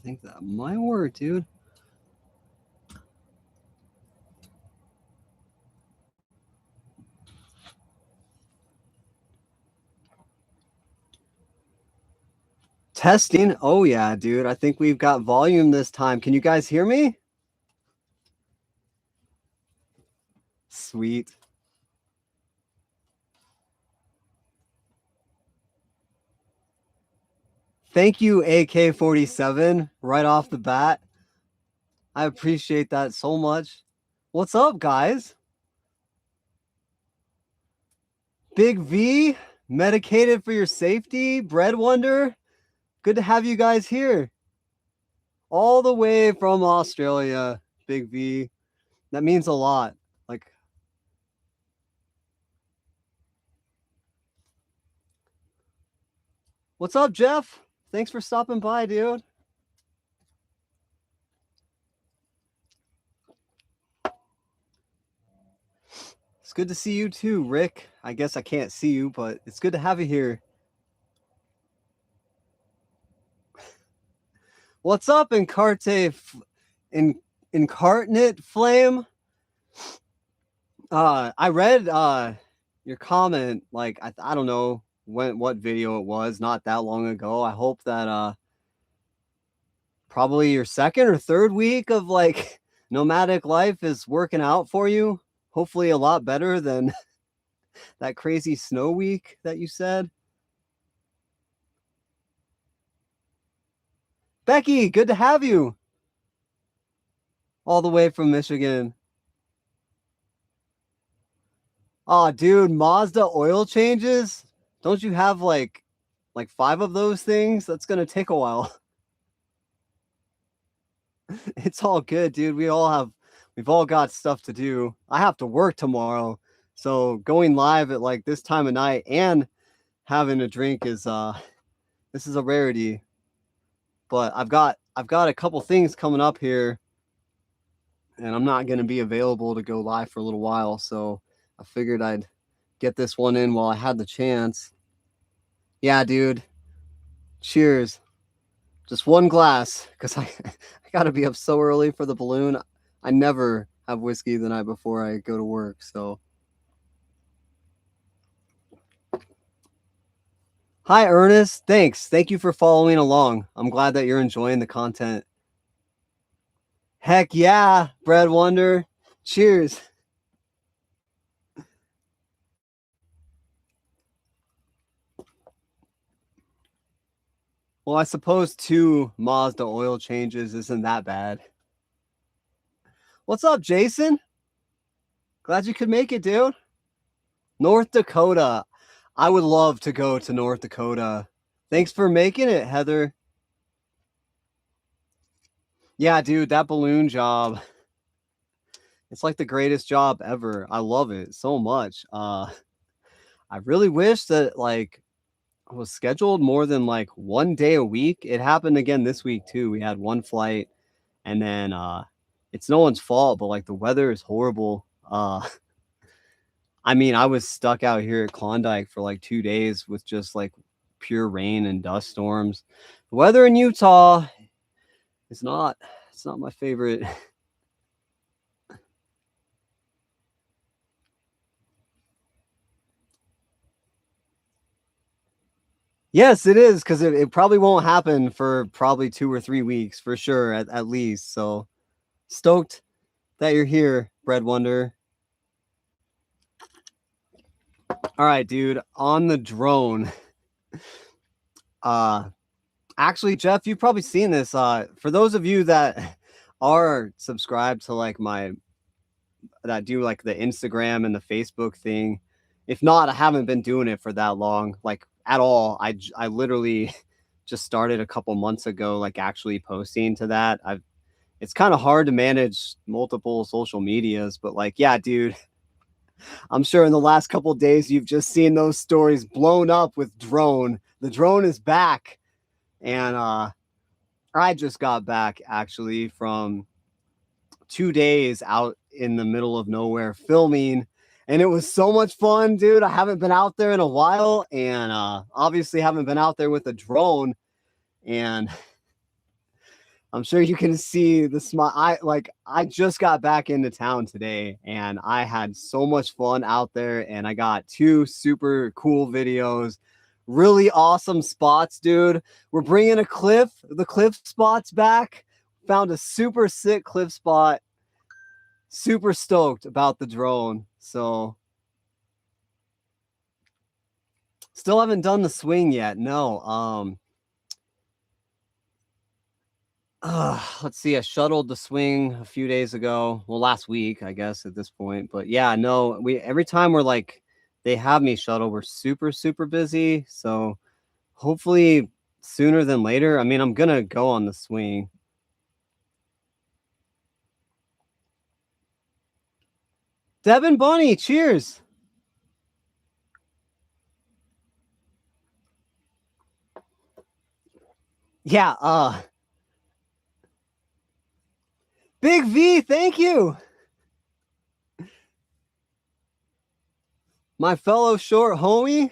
think that might work, dude. Testing. Oh, yeah, dude. I think we've got volume this time. Can you guys hear me? Sweet. Thank you, AK-47, right off the bat. I appreciate that so much. What's up, guys? Big V, medicated for your safety, Bread Wonder. Good to have you guys here. All the way from Australia, Big V. That means a lot. Like, what's up, Jeff? Thanks for stopping by, dude. It's good to see you too, Rick. I guess I can't see you, but it's good to have you here. What's up, Incarnate Flame? I read your comment, like I don't know what video it was, not that long ago. I hope that probably your second or third week of like nomadic life is working out for you. Hopefully a lot better than that crazy snow week that you said. Becky, good to have you. All the way from Michigan. Oh, dude, Mazda oil changes? Don't you have like 5 of those things? That's going to take a while. It's all good, dude. We've all got stuff to do. I have to work tomorrow. So going live at like this time of night and having a drink is this is a rarity. But I've got a couple things coming up here, and I'm not going to be available to go live for a little while, so I figured I'd get this one in while I had the chance. Yeah, dude. Cheers. Just one glass, because I got to be up so early for the balloon. I never have whiskey the night before I go to work, so. Hi, Ernest. Thanks. Thank you for following along. I'm glad that you're enjoying the content. Heck yeah, Bread Wonder. Cheers. Well, I suppose 2 Mazda oil changes isn't that bad. What's up, Jason? Glad you could make it, dude. North Dakota. I would love to go to North Dakota. Thanks for making it, Heather. Yeah, dude, that balloon job. It's like the greatest job ever. I love it so much. I really wish that like I was scheduled more than like 1 day a week. It happened again this week too. We had 1 flight, and then it's no one's fault, but like the weather is horrible. I mean, I was stuck out here at Klondike for like 2 days with just like pure rain and dust storms. The weather in Utah is not my favorite. Yes, it is, because it probably won't happen for probably 2 or 3 weeks for sure, at least. So stoked that you're here, Bread Wonder. All right, dude, on the drone. Actually, Jeff, you've probably seen this. For those of you that are subscribed to like that do like the Instagram and the Facebook thing, if not, I haven't been doing it for that long, like at all. I literally just started a couple months ago, like actually posting to that. It's kind of hard to manage multiple social medias, but like, yeah, dude, I'm sure in the last couple of days you've just seen those stories blown up with drone. The drone is back, and I just got back actually from 2 days out in the middle of nowhere filming, and it was so much fun, dude. I haven't been out there in a while, and obviously haven't been out there with a drone, and I'm sure you can see the smile. I just got back into town today and I had so much fun out there and I got 2 super cool videos. Really awesome spots, dude. We're bringing the cliff spots back. Found a super sick cliff spot. Super stoked about the drone. So still haven't done the swing yet. No. Let's see. I shuttled the swing a few days ago. Well, last week, I guess, at this point. But yeah, no, every time we're like they have me shuttle, we're super, super busy. So hopefully sooner than later. I mean, I'm gonna go on the swing. Devin Bunny, cheers. Yeah, Big V, thank you. My fellow short homie.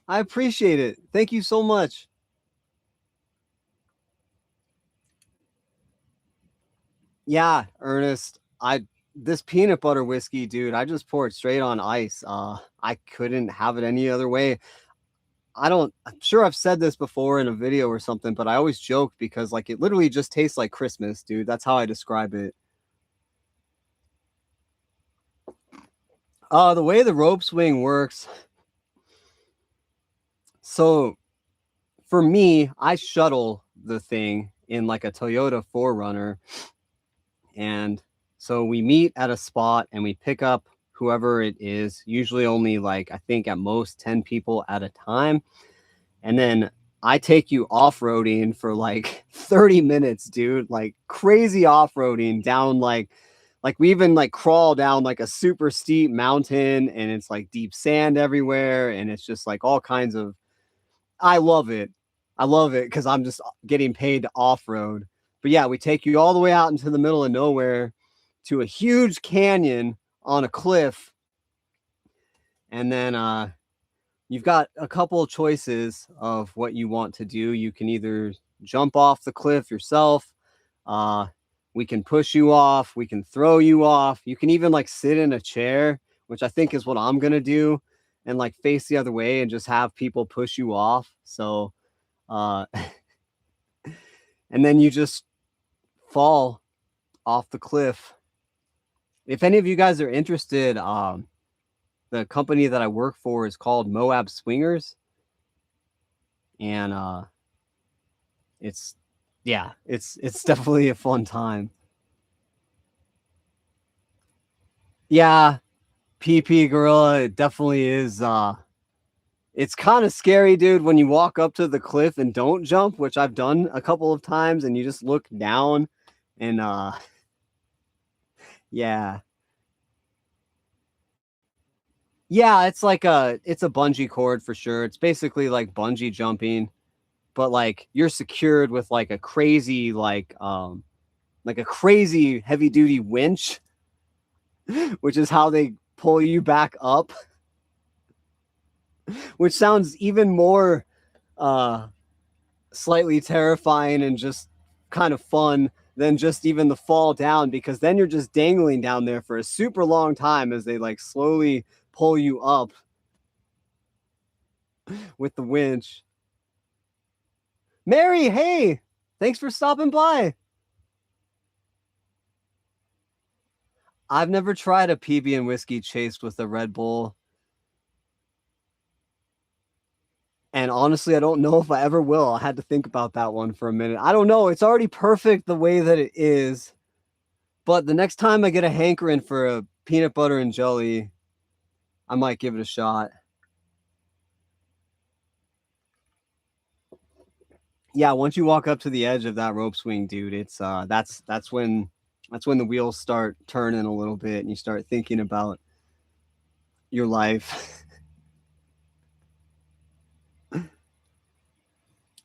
I appreciate it. Thank you so much. Yeah, Ernest. This peanut butter whiskey, dude, I just poured straight on ice. I couldn't have it any other way. I'm sure I've said this before in a video or something, but I always joke because like it literally just tastes like Christmas, dude. That's how I describe it. The way the rope swing works. So for me, I shuttle the thing in like a Toyota 4Runner. And so we meet at a spot and we pick up whoever it is, usually only like I think at most 10 people at a time. And then I take you off-roading for like 30 minutes, dude. Like crazy off-roading down like we even like crawl down like a super steep mountain and it's like deep sand everywhere and it's just like all kinds of I love it. I love it because I'm just getting paid to off-road. But yeah, we take you all the way out into the middle of nowhere to a huge canyon on a cliff. And then you've got a couple of choices of what you want to do. You can either jump off the cliff yourself. We can push you off. We can throw you off. You can even like sit in a chair, which I think is what I'm going to do, and like face the other way and just have people push you off. So, uh, and then you just fall off the cliff. If any of you guys are interested, the company that I work for is called Moab Swingers. And it's definitely a fun time. Yeah, PP Gorilla, it definitely is. It's kind of scary, dude, when you walk up to the cliff and don't jump, which I've done a couple of times, and you just look down and yeah. Yeah, it's a bungee cord for sure. It's basically like bungee jumping, but like you're secured with like a crazy heavy duty winch, which is how they pull you back up, which sounds even more uh slightly terrifying and just kind of fun than just even the fall down, because then you're just dangling down there for a super long time as they like slowly pull you up with the winch. Mary, hey, thanks for stopping by. I've never tried a PB and whiskey chased with a Red Bull. And honestly, I don't know if I ever will. I had to think about that one for a minute. I don't know. It's already perfect the way that it is. But the next time I get a hankering for a peanut butter and jelly, I might give it a shot. Yeah, once you walk up to the edge of that rope swing, dude, it's that's when the wheels start turning a little bit and you start thinking about your life.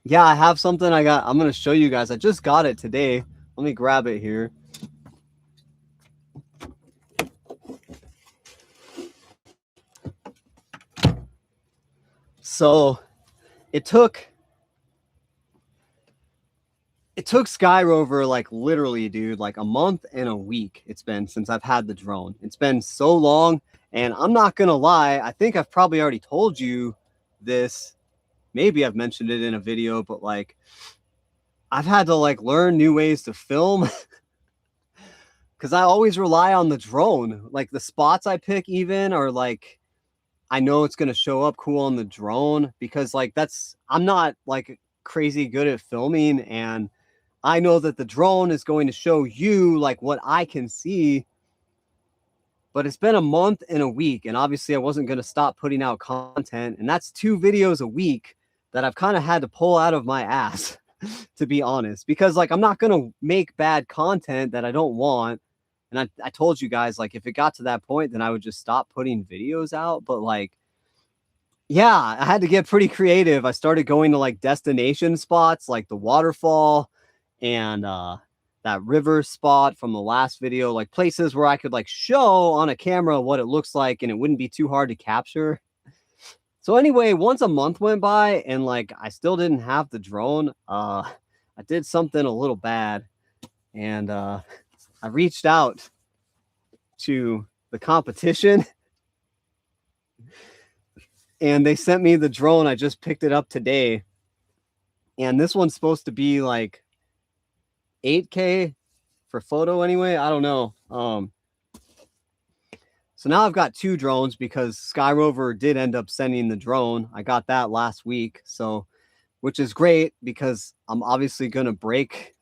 Yeah, I have something I'm going to show you guys. I just got it today. Let me grab it here. So, it took it took Sky Rover like literally, dude, like a month and a week it's been since I've had the drone. It's been so long, and I'm not gonna lie, I think I've probably already told you this. Maybe I've mentioned it in a video, but like I've had to like learn new ways to film because I always rely on the drone. Like the spots I pick even are like I know it's gonna show up cool on the drone because like I'm not like crazy good at filming, and I know that the drone is going to show you like what I can see. But it's been a month and a week, and obviously I wasn't going to stop putting out content, and that's 2 videos a week that I've kind of had to pull out of my ass to be honest, because like I'm not going to make bad content that I don't want. And I told you guys, like if it got to that point, then I would just stop putting videos out. But like, yeah, I had to get pretty creative. I started going to like destination spots like the waterfall and that river spot from the last video, like places where I could like show on a camera what it looks like and it wouldn't be too hard to capture. So anyway, once a month went by and like I still didn't have the drone, I did something a little bad, and I reached out to the competition and they sent me the drone. I just picked it up today, and this one's supposed to be like 8K for photo anyway. I don't know. So now I've got 2 drones because Sky Rover did end up sending the drone. I got that last week, so which is great because I'm obviously going to break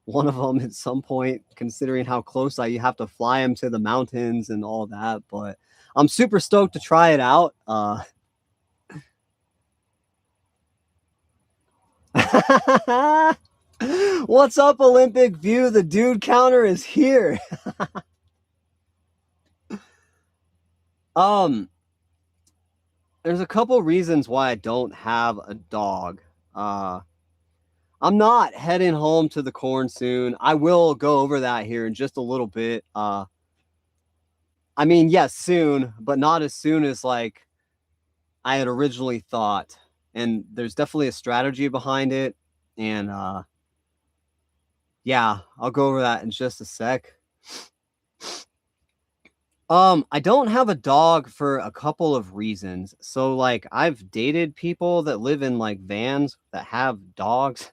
one of them at some point, considering how close I have to fly them to the mountains and all that. But I'm super stoked to try it out. What's up, Olympic View? The dude counter is here. There's a couple reasons why I don't have a dog. I'm not heading home to the corn soon. I will go over that here in just a little bit. I mean, yes, soon, but not as soon as like I had originally thought. And there's definitely a strategy behind it. And yeah, I'll go over that in just a sec. I don't have a dog for a couple of reasons. So like I've dated people that live in like vans that have dogs.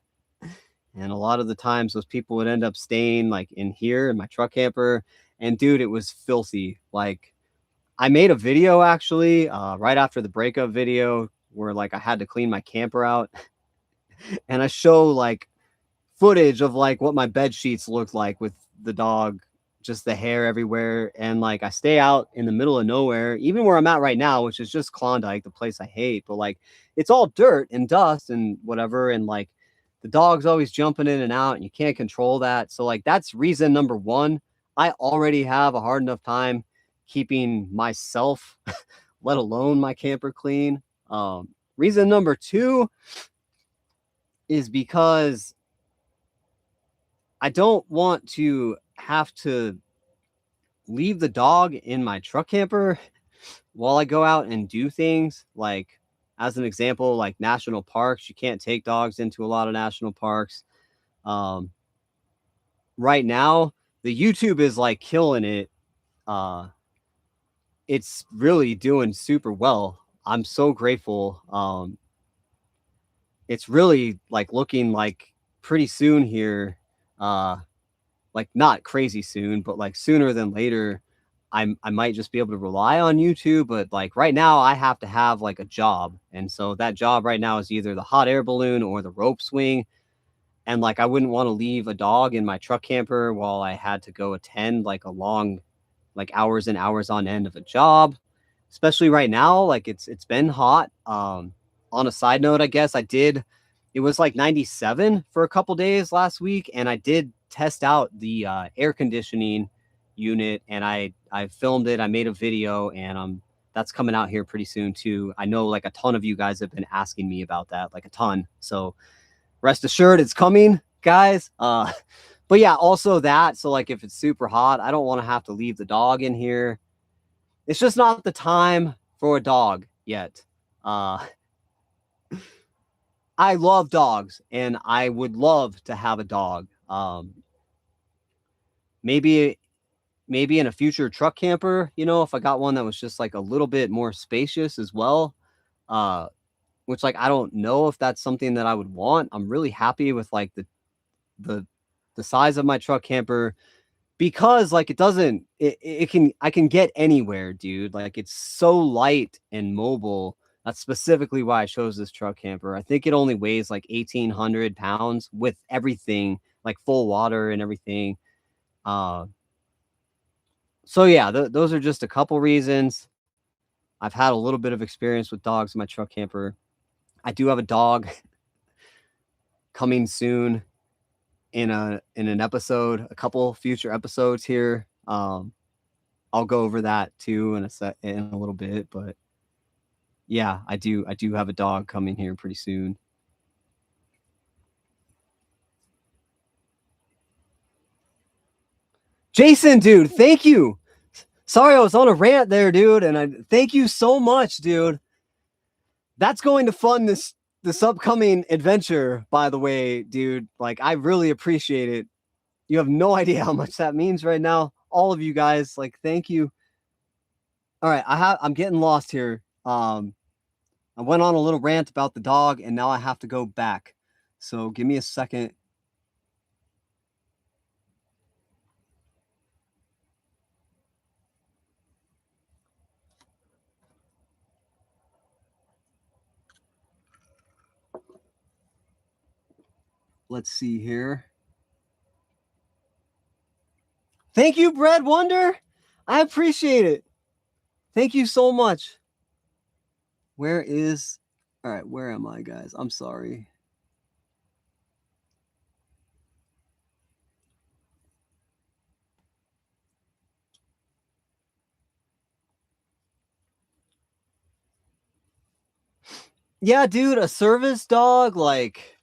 And a lot of the times those people would end up staying like in here in my truck camper. And dude, it was filthy. Like I made a video actually right after the breakup video where like I had to clean my camper out. And I show like footage of like what my bed sheets looked like with the dog, just the hair everywhere. And like I stay out in the middle of nowhere, even where I'm at right now, which is just Klondike, the place I hate. But like it's all dirt and dust and whatever. And like the dog's always jumping in and out and you can't control that. So like that's reason number 1. I already have a hard enough time keeping myself, let alone my camper clean. Reason number 2 is because I don't want to have to leave the dog in my truck camper while I go out and do things. Like, as an example, like national parks, you can't take dogs into a lot of national parks. Right now, the YouTube is like killing it. It's really doing super well. I'm so grateful. It's really like looking like pretty soon here, like not crazy soon, but like sooner than later, I might just be able to rely on YouTube. But like right now I have to have like a job. And so that job right now is either the hot air balloon or the rope swing. And like I wouldn't want to leave a dog in my truck camper while I had to go attend like a long, like hours and hours on end of a job, especially right now. Like it's been hot. On a side note, I guess it was like 97 for a couple days last week, and I did test out the air conditioning unit, and I filmed it. I made a video, and that's coming out here pretty soon too. I know like a ton of you guys have been asking me about that, like a ton. So rest assured it's coming, guys. But yeah, also that. So like if it's super hot, I don't want to have to leave the dog in here. It's just not the time for a dog yet. I love dogs, and I would love to have a dog. Maybe in a future truck camper, you know, if I got one that was just like a little bit more spacious as well. Uh, which like I don't know if that's something that I would want. I'm really happy with like the the size of my truck camper because like it can I can get anywhere, dude. Like it's so light and mobile. That's specifically why I chose this truck camper. I think it only weighs like 1,800 pounds with everything, like full water and everything. Uh, so yeah, those are just a couple reasons. I've had a little bit of experience with dogs in my truck camper. I do have a dog coming soon in an episode, a couple future episodes here. I'll go over that too in a little bit, but yeah, I do have a dog coming here pretty soon. Jason, dude, thank you. Sorry, I was on a rant there, dude, and I thank you so much, dude. That's going to fund this upcoming adventure, by the way, dude. Like, I really appreciate it. You have no idea how much that means right now. All of you guys, like, thank you. All right, I'm getting lost here. I went on a little rant about the dog, and now I have to go back. So give me a second. Let's see here. Thank you, Bread Wonder. I appreciate it. Thank you so much. Where is... All right, where am I, guys? I'm sorry. Yeah, dude, a service dog, like...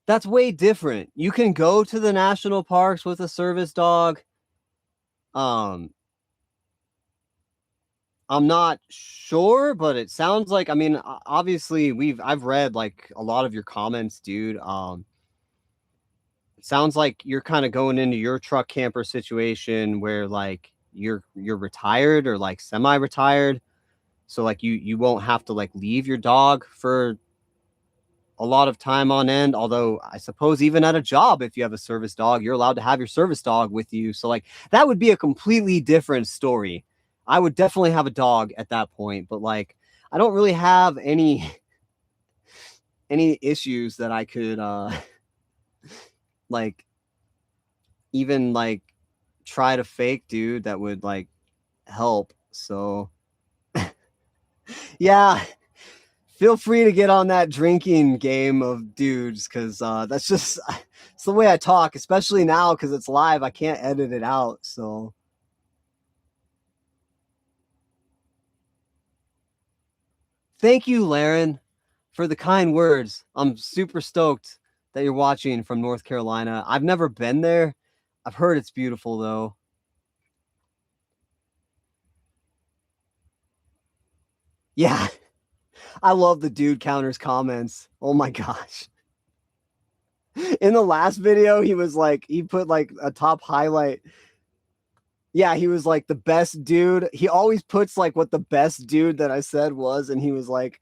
That's way different. You can go to the national parks with a service dog. I'm not sure, but it sounds like, I mean, obviously I've read like a lot of your comments, dude. It sounds like you're kind of going into your truck camper situation where like you're retired or like semi-retired. So like you won't have to like leave your dog for a lot of time on end. Although I suppose even at a job, if you have a service dog, you're allowed to have your service dog with you. So like that would be a completely different story. I would definitely have a dog at that point, but like I don't really have any issues that I could like even like try to fake, dude, that would like help. So yeah, feel free to get on that drinking game of dudes, because that's just it's the way I talk, especially now because it's live. I can't edit it out. So thank you, Laren, for the kind words. I'm super stoked that you're watching from North Carolina. I've never been there. I've heard it's beautiful though. Yeah, I love the dude counters comments. Oh my gosh. In the last video, he was like, he put like a top highlight. Yeah, he was like the best dude. He always puts like what the best dude that I said was, and he was like,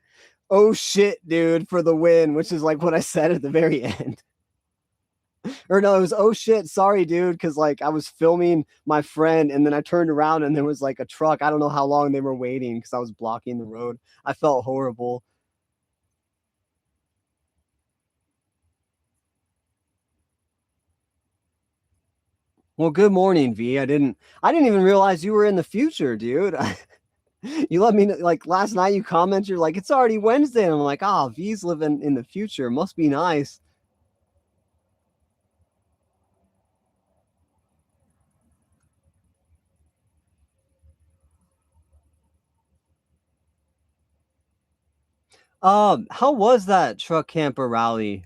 "Oh shit, dude, for the win," which is like what I said at the very end. Or no, it was, "Oh shit, sorry, dude," because like I was filming my friend, and then I turned around and there was like a truck. I don't know how long they were waiting because I was blocking the road. I felt horrible. Well, good morning, V. I didn't even realize you were in the future, dude. You let me know, like last night you commented, you're like, it's already Wednesday. And I'm like, oh, V's living in the future. Must be nice. How was that truck camper rally?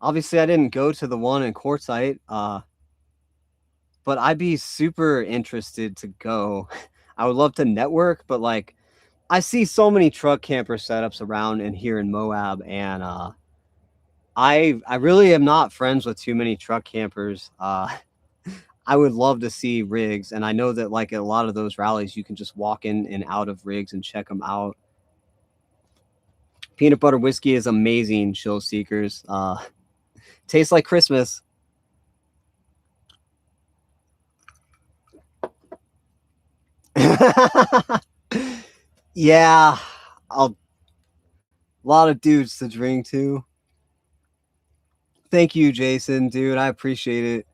Obviously I didn't go to the one in Quartzsite, but I'd be super interested to go. I would love to network, but like I see so many truck camper setups around in here in Moab, and I really am not friends with too many truck campers. I would love to see rigs, and I know that like a lot of those rallies, you can just walk in and out of rigs and check them out. Peanut butter whiskey is amazing, chill seekers. Tastes like Christmas. Yeah, a lot of dudes to drink to. Thank you, Jason, dude. I appreciate it.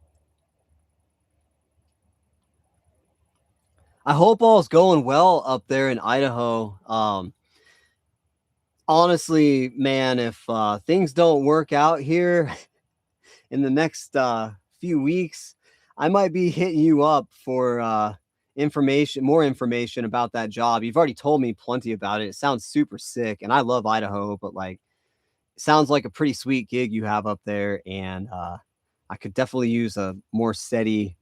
I hope all's going well up there in Idaho. Honestly, man, if things don't work out here in the next few weeks, I might be hitting you up for more information about that job. You've already told me plenty about it. It sounds super sick, and I love Idaho, but like, it sounds like a pretty sweet gig you have up there, and I could definitely use a more steady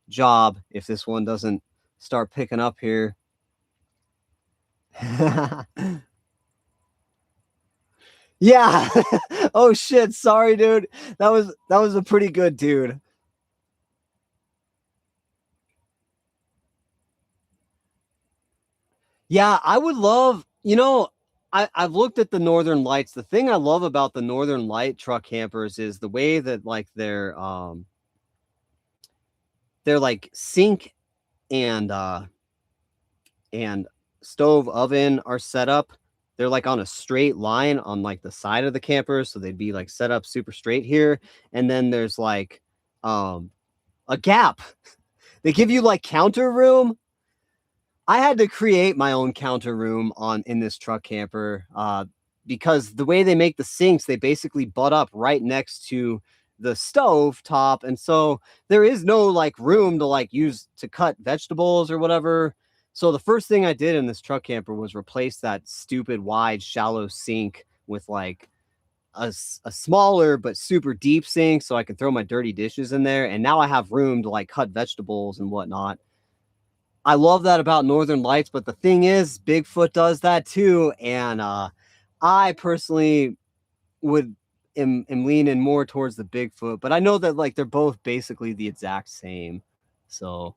job if this one doesn't start picking up here. Yeah. Oh shit. Sorry, dude. That was a pretty good dude. Yeah, I would love, I've looked at the Northern Lights. The thing I love about the Northern Light truck campers is the way that like their like sink and and stove oven are set up. They're like on a straight line on like the side of the camper, so they'd be like set up super straight here. And then there's like um a gap. They give you like counter room. I had to create my own counter room on in this truck camper because the way they make the sinks, they basically butt up right next to the stove top, and so there is no like room to like use to cut vegetables or whatever. So the first thing I did in this truck camper was replace that stupid wide shallow sink with like a smaller but super deep sink so I can throw my dirty dishes in there, and now I have room to like cut vegetables and whatnot. I love that about Northern Lights, but the thing is, Bigfoot does that too, and I personally would am leaning more towards the Bigfoot, but I know that like they're both basically the exact same. So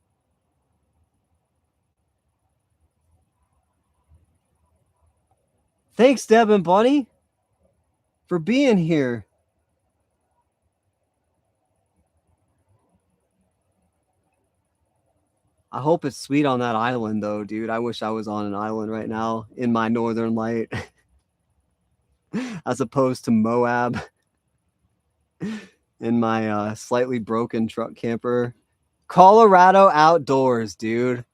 thanks, Deb and Bunny, for being here. I hope it's sweet on that island, though, dude. I wish I was on an island right now in my Northern Light, as opposed to Moab in my slightly broken truck camper. Colorado outdoors, dude.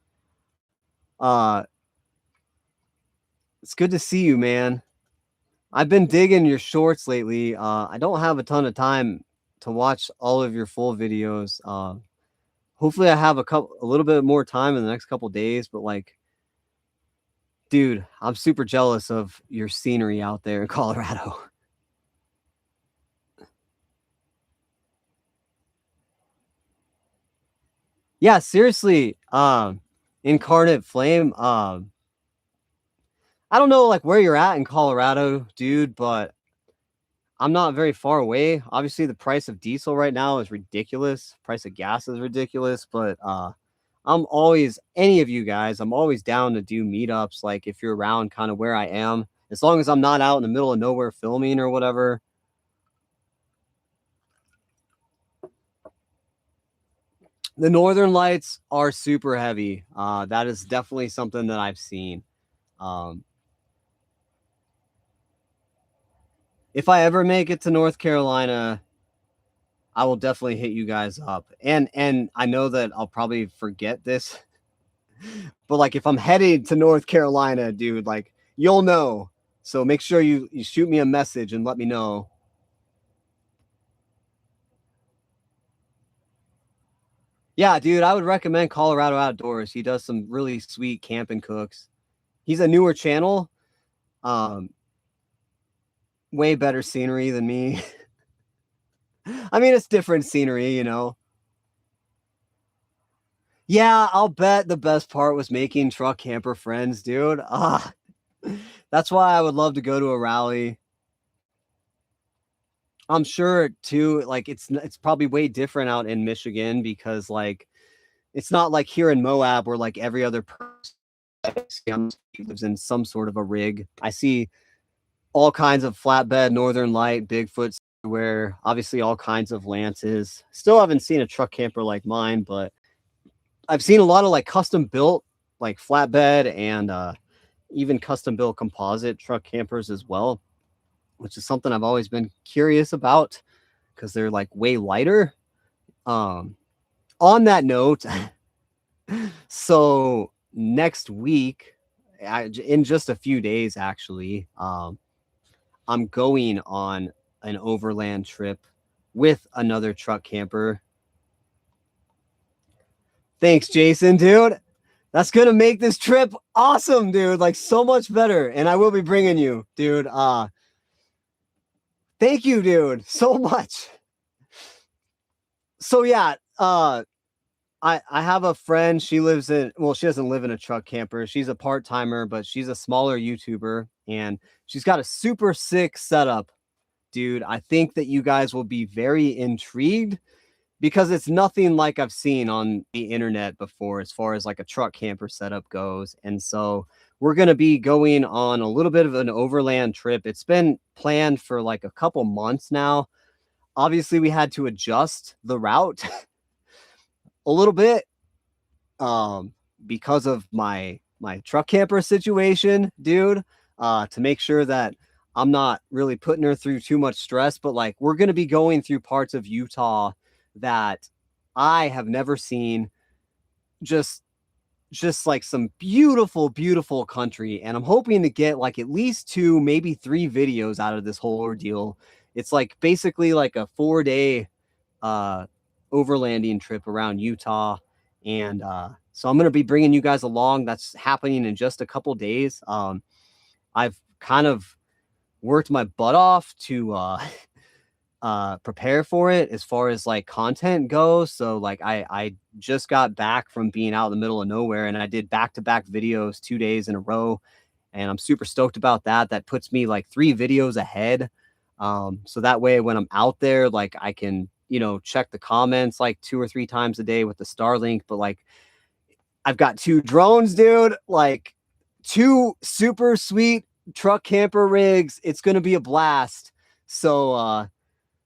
Uh, it's good to see you, man. I've been digging your shorts lately. I don't have a ton of time to watch all of your full videos. Hopefully, I have a little bit more time in the next couple days. But like, dude, I'm super jealous of your scenery out there in Colorado. Yeah, seriously. Incarnate Flame. I don't know like where you're at in Colorado, dude, but I'm not very far away. Obviously, the price of diesel right now is ridiculous. Price of gas is ridiculous, but I'm always any of you guys, I'm always down to do meetups like if you're around kind of where I am. As long as I'm not out in the middle of nowhere filming or whatever. The Northern Lights are super heavy. That is definitely something that I've seen. Um, if I ever make it to North Carolina, I will definitely hit you guys up. And I know that I'll probably forget this, but like if I'm headed to North Carolina, dude, like you'll know. So make sure you shoot me a message and let me know. Yeah, dude, I would recommend Colorado Outdoors. He does some really sweet camping cooks. He's a newer channel. Um, way better scenery than me. I mean, it's different scenery, you know. Yeah, I'll bet the best part was making truck camper friends, dude. That's why I would love to go to a rally. I'm sure too, like it's probably way different out in Michigan because like it's not like here in Moab where like every other person lives in some sort of a rig. I see all kinds of flatbed, Northern Light, Bigfoot, where obviously all kinds of lances. Still haven't seen a truck camper like mine, but I've seen a lot of like custom built like flatbed and even custom built composite truck campers as well, which is something I've always been curious about because they're like way lighter. On that note, so next week, in just a few days, actually, I'm going on an overland trip with another truck camper. Thanks, Jason, dude. That's gonna make this trip awesome, dude. Like so much better. And I will be bringing you, dude. Thank you, dude, so much. So yeah, I have a friend. She lives in, well, she doesn't live in a truck camper. She's a part-timer, but she's a smaller YouTuber and she's got a super sick setup, dude. I think that you guys will be very intrigued because it's nothing like I've seen on the internet before as far as like a truck camper setup goes. And so we're going to be going on a little bit of an overland trip. It's been planned for like a couple months now. Obviously, we had to adjust the route a little bit because of my truck camper situation, dude, to make sure that I'm not really putting her through too much stress. But like we're going to be going through parts of Utah that I have never seen. Just like some beautiful, beautiful country. And I'm hoping to get like at least 2, maybe 3 videos out of this whole ordeal. It's like basically like a 4-day overlanding trip around Utah. And so I'm going to be bringing you guys along. That's happening in just a couple days. I've kind of worked my butt off to prepare for it as far as like content goes. So like I just got back from being out in the middle of nowhere and I did back-to-back videos 2 days in a row. And I'm super stoked about that. That puts me like 3 videos ahead. So that way when I'm out there, like I can, you know, check the comments like 2 or 3 times a day with the Starlink. But like I've got 2 drones, dude, like 2 super sweet truck camper rigs. It's going to be a blast. So,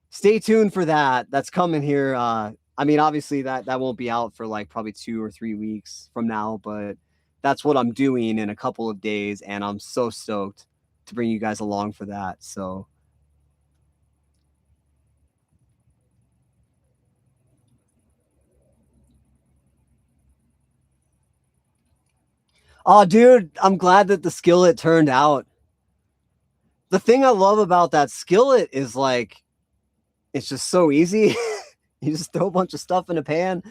stay tuned for that. That's coming here. I mean, obviously that won't be out for like probably 2 or 3 weeks from now, but that's what I'm doing in a couple of days. And I'm so stoked to bring you guys along for that. So, oh, dude, I'm glad that the skillet turned out. The thing I love about that skillet is like, it's just so easy. You just throw a bunch of stuff in a pan.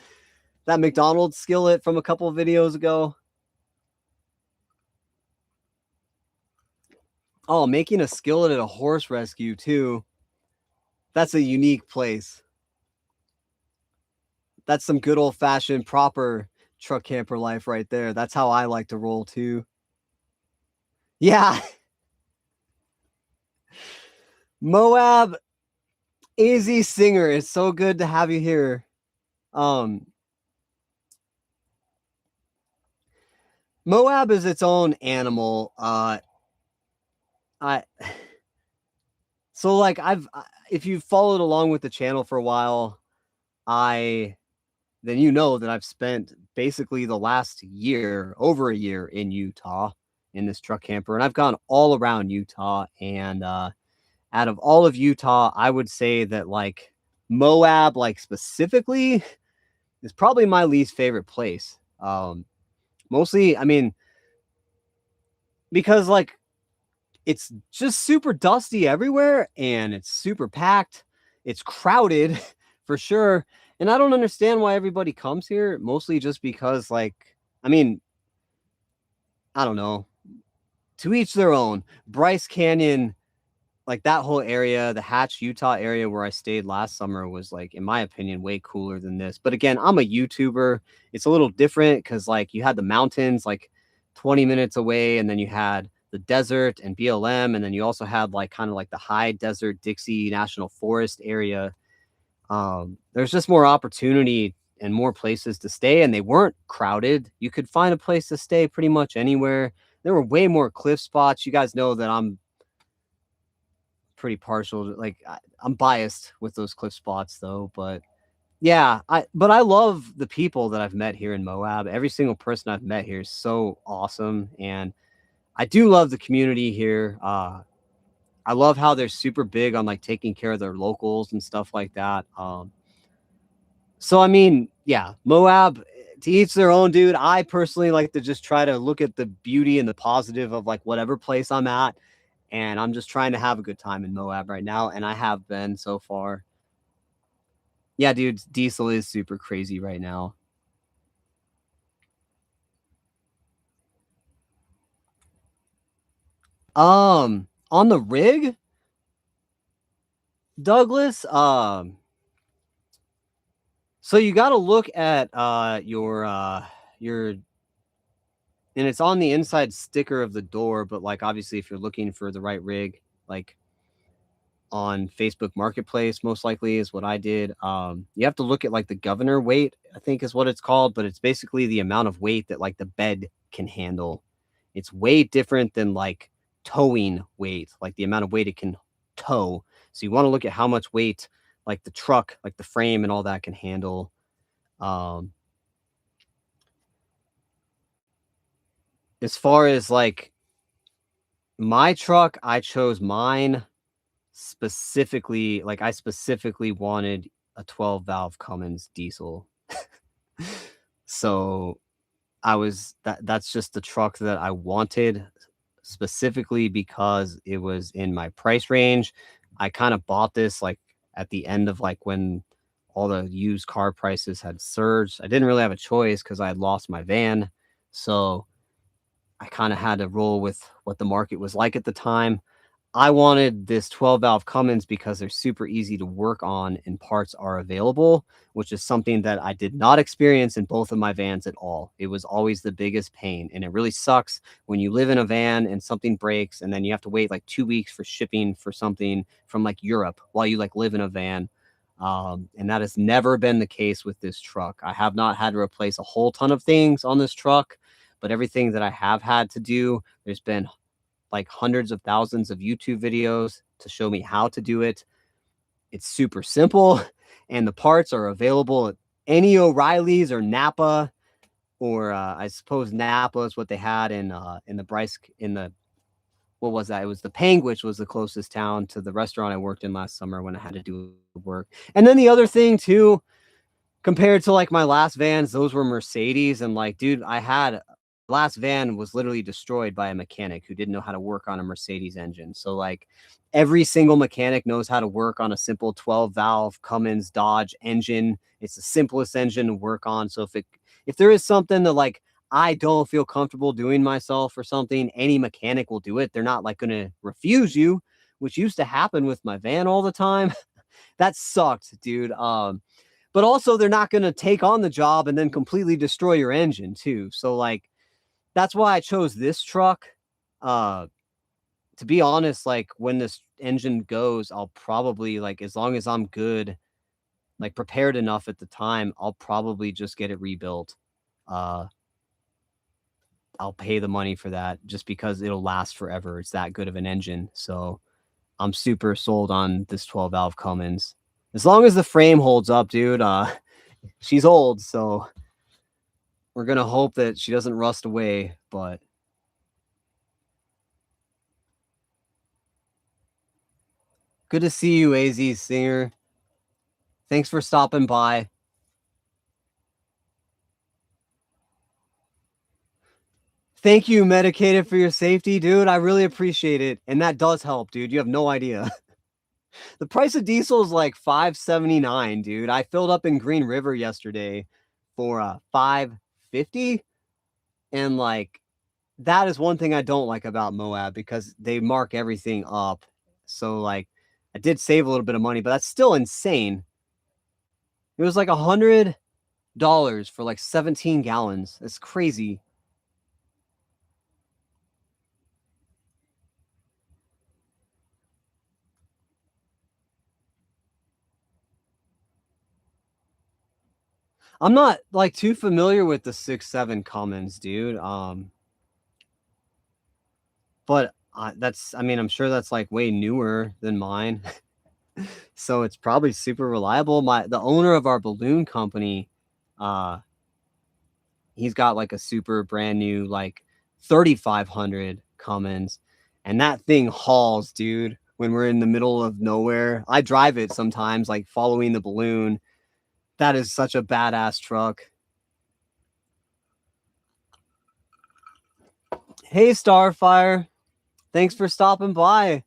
That McDonald's skillet from a couple of videos ago. Oh, making a skillet at a horse rescue too. That's a unique place. That's some good old fashioned proper truck camper life right there. That's how I like to roll too. Yeah. Moab, Easy Singer. It's so good to have you here. Moab is its own animal. So like if you've followed along with the channel for a while, then you know that I've spent basically the last year, over a year in Utah in this truck camper, and I've gone all around Utah. And out of all of Utah, I would say that like Moab, like specifically, is probably my least favorite place. Mostly, I mean, because like it's just super dusty everywhere and it's super packed. It's crowded for sure. And I don't understand why everybody comes here, mostly just because, like, I mean, I don't know. To each their own. Bryce Canyon, like that whole area, the Hatch, Utah area where I stayed last summer was like, in my opinion, way cooler than this. But again, I'm a YouTuber. It's a little different because like you had the mountains like 20 minutes away, and then you had the desert and BLM, and then you also had like kind of like the high desert Dixie National Forest area. There's just more opportunity and more places to stay, and they weren't crowded. You could find a place to stay pretty much anywhere. There were way more cliff spots. You guys know that I'm pretty partial to, like, I'm biased with those cliff spots though, but yeah, I love the people that I've met here in Moab. Every single person I've met here is so awesome, and I do love the community here. I love how they're super big on like taking care of their locals and stuff like that. So I mean, yeah, Moab, to each their own, dude. I personally like to just try to look at the beauty and the positive of like whatever place I'm at, and I'm just trying to have a good time in Moab right now, and I have been so far. Yeah, dude, diesel is super crazy right now. On the rig, Douglas, so you got to look at your, and it's on the inside sticker of the door, but like obviously if you're looking for the right rig, like on Facebook Marketplace, most likely is what I did. You have to look at like the governor weight, I think is what it's called, but it's basically the amount of weight that like the bed can handle. It's way different than like towing weight, like the amount of weight it can tow. So you want to look at how much weight like the truck, like the frame and all that can handle. Um, as far as like my truck, I chose mine specifically, like I specifically wanted a 12 valve Cummins diesel. So that's just the truck that I wanted specifically because it was in my price range. I kind of bought this like at the end of like when all the used car prices had surged. I didn't really have a choice because I had lost my van. So I kind of had to roll with what the market was like at the time. I wanted this 12 valve Cummins because they're super easy to work on and parts are available, which is something that I did not experience in both of my vans at all. It was always the biggest pain. And it really sucks when you live in a van and something breaks and then you have to wait like 2 weeks for shipping for something from like Europe while you like live in a van. And that has never been the case with this truck. I have not had to replace a whole ton of things on this truck, but everything that I have had to do, there's been like hundreds of thousands of YouTube videos to show me how to do it. It's super simple, and the parts are available at any O'Reilly's or Napa, or I suppose Napa is what they had in the Bryce in the what was that? It was the Panguitch was the closest town to the restaurant I worked in last summer when I had to do work. And then the other thing too, compared to like my last vans, those were Mercedes, and like, dude, I had last van was literally destroyed by a mechanic who didn't know how to work on a Mercedes engine. So like every single mechanic knows how to work on a simple 12 valve Cummins Dodge engine. It's the simplest engine to work on. So if there is something that like I don't feel comfortable doing myself or something, any mechanic will do it. They're not like going to refuse you, which used to happen with my van all the time. That sucked, dude. But also they're not going to take on the job and then completely destroy your engine too. So like that's why I chose this truck. To be honest, like when this engine goes, I'll probably like as long as I'm good, like prepared enough at the time, I'll probably just get it rebuilt. Uh I'll pay the money for that just because it'll last forever. It's that good of an engine. So I'm super sold on this 12 valve Cummins. As long as the frame holds up, dude. She's old, so we're gonna hope that she doesn't rust away, but good to see you, AZ Singer. Thanks for stopping by. Thank you, Medicated, for your safety, dude. I really appreciate it. And that does help, dude. You have no idea. The price of diesel is like $5.79, dude. I filled up in Green River yesterday for $5.50. And like that is one thing I don't like about Moab because they mark everything up. So like I did save a little bit of money, but that's still insane. It was like $100 for like 17 gallons. It's crazy. I'm not like too familiar with the 6.7 Cummins, dude. But that's, I mean, I'm sure that's like way newer than mine. So it's probably super reliable. The owner of our balloon company, uh, he's got like a super brand new like 3500 Cummins, and that thing hauls, dude. When we're in the middle of nowhere, I drive it sometimes, like following the balloon. That is such a badass truck. Hey, Starfire. Thanks for stopping by.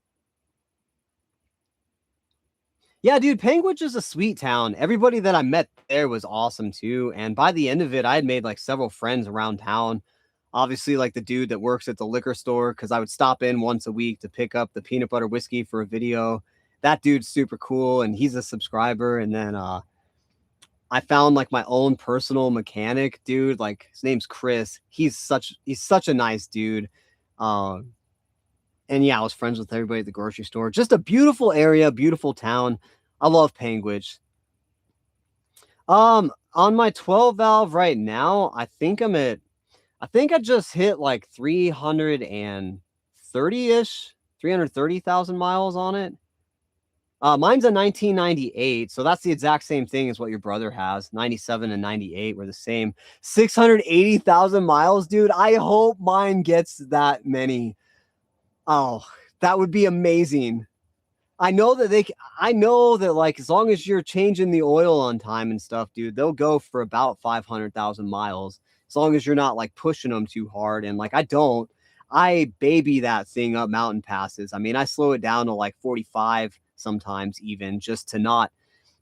Yeah, dude, Panguitch is a sweet town. Everybody that I met there was awesome too. And by the end of it, I had made like several friends around town. Obviously, like the dude that works at the liquor store, because I would stop in once a week to pick up the peanut butter whiskey for a video. That dude's super cool, and he's a subscriber. And then I found like my own personal mechanic, dude. Like his name's Chris. He's such a nice dude. Um, and yeah, I was friends with everybody at the grocery store. Just a beautiful area, beautiful town. I love Panguitch. On my 12 valve right now, I think I just hit like 330-ish, 330,000 miles on it. Mine's a 1998, so that's the exact same thing as what your brother has. 97 and 98 were the same. 680,000 miles, dude. I hope mine gets that many. Oh, that would be amazing. I know that I know that like as long as you're changing the oil on time and stuff, dude, they'll go for about 500,000 miles. As long as you're not like pushing them too hard. And like I baby that thing up mountain passes. I mean, I slow it down to like 45 sometimes, even just to not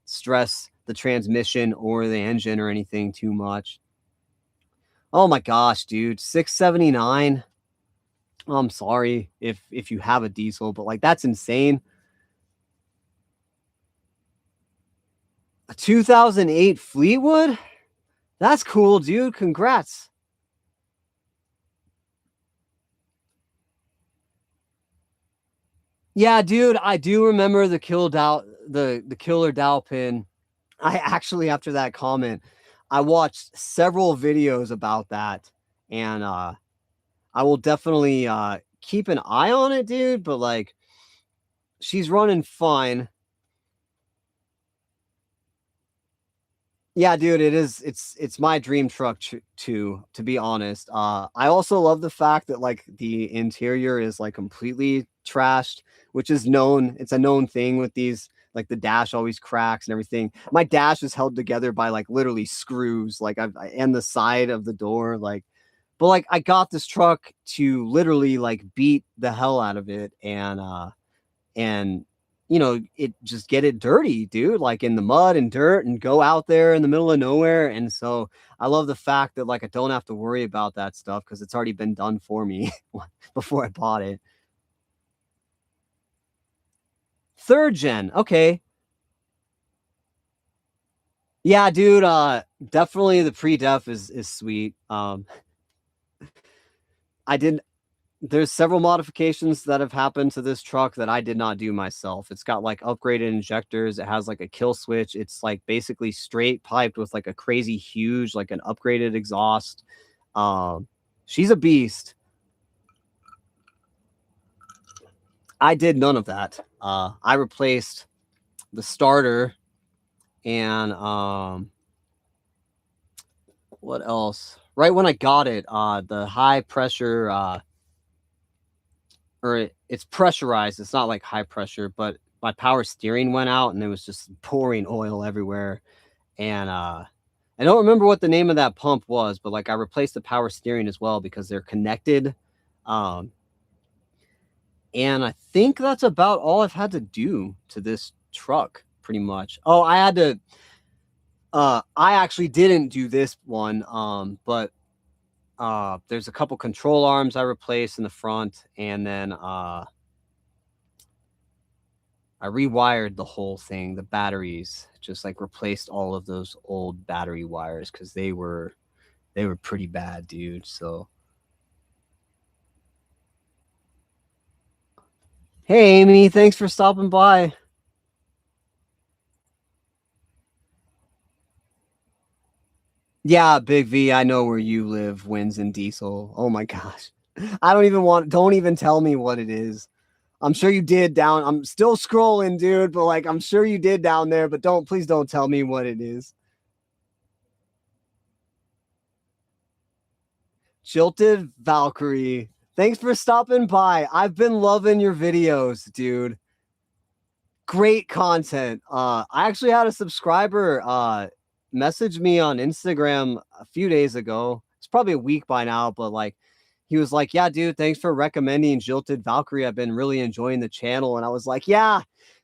stress the transmission or the engine or anything too much. Oh my gosh, dude, 679. I'm sorry if you have a diesel, but like that's insane. A 2008 Fleetwood? That's cool, dude. Congrats. Yeah, dude, I do remember the killer Dow pin. I actually, after that comment, I watched several videos about that, and I will definitely keep an eye on it, dude, but like she's running fine. Yeah, dude, it is. It's my dream truck too, to be honest. I also love the fact that like the interior is like completely trashed, which is known. It's a known thing with these. Like the dash always cracks and everything. My dash is held together by like literally screws, like and the side of the door, like. But like I got this truck to literally like beat the hell out of it, and it just get it dirty, dude, like in the mud and dirt and go out there in the middle of nowhere. And so I love the fact that like I don't have to worry about that stuff because it's already been done for me before I bought it. Third gen, okay. Yeah, dude, definitely the pre-def is sweet. I did There's several modifications that have happened to this truck that I did not do myself. It's got like upgraded injectors. It has like a kill switch. It's like basically straight piped with like a crazy huge, like an upgraded exhaust. She's a beast. I did none of that. I replaced the starter and what else? Right when I got it, the high pressure it's pressurized. It's not like high pressure, but my power steering went out and it was just pouring oil everywhere. And I don't remember what the name of that pump was, but like I replaced the power steering as well because they're connected. Um, and I think that's about all I've had to do to this truck, pretty much. Oh, I actually didn't do this one, but there's a couple control arms I replaced in the front, and then I rewired the whole thing, the batteries, just like replaced all of those old battery wires because they were pretty bad, dude. So hey Amy, thanks for stopping by. Yeah, Big V, I know where you live, Wins and Diesel. Oh my gosh. I don't even tell me what it is. I'm sure you did down. I'm still scrolling, dude, but like I'm sure you did down there, but please don't tell me what it is. Jilted Valkyrie. Thanks for stopping by. I've been loving your videos, dude. Great content. I actually had a subscriber message me on Instagram a few days ago. It's probably a week by now, but like he was like, "Yeah, dude, thanks for recommending Jilted Valkyrie. I've been really enjoying the channel." And I was like, "Yeah,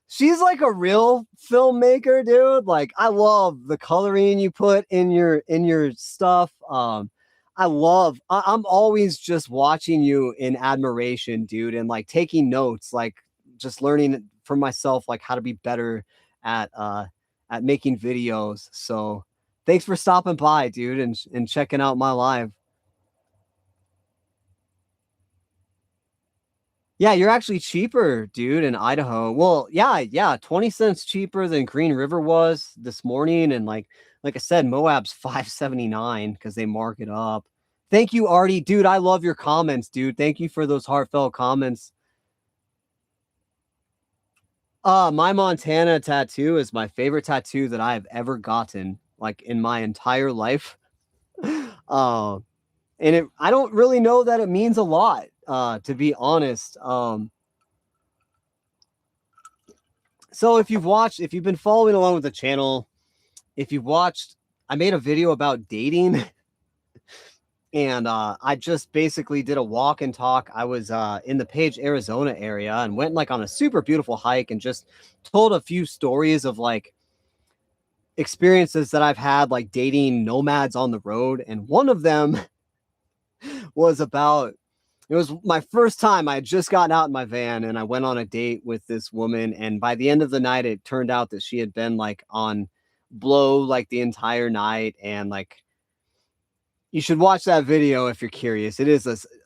she's like a real filmmaker, dude. Like I love the coloring you put in your stuff. I'm always just watching you in admiration, dude, and like taking notes, like just learning for myself like how to be better at uh at making videos. So thanks for stopping by, dude, and checking out my live. Yeah, you're actually cheaper, dude, in Idaho. Well, yeah, 20 cents cheaper than Green River was this morning. And like I said, Moab's 5.79 because they mark it up. Thank you, Artie. Dude, I love your comments, dude. Thank you for those heartfelt comments. My Montana tattoo is my favorite tattoo that I have ever gotten, like in my entire life. Uh, and I don't really know that it means a lot, to be honest. So if you've been following along with the channel, if you've watched, I made a video about dating, and I just basically did a walk and talk. I was in the Page, Arizona area and went like on a super beautiful hike and just told a few stories of like experiences that I've had like dating nomads on the road. And one of them was about it was my first time. I had just gotten out in my van and I went on a date with this woman. And by the end of the night, it turned out that she had been like on blow like the entire night. And like, you should watch that video if you're curious.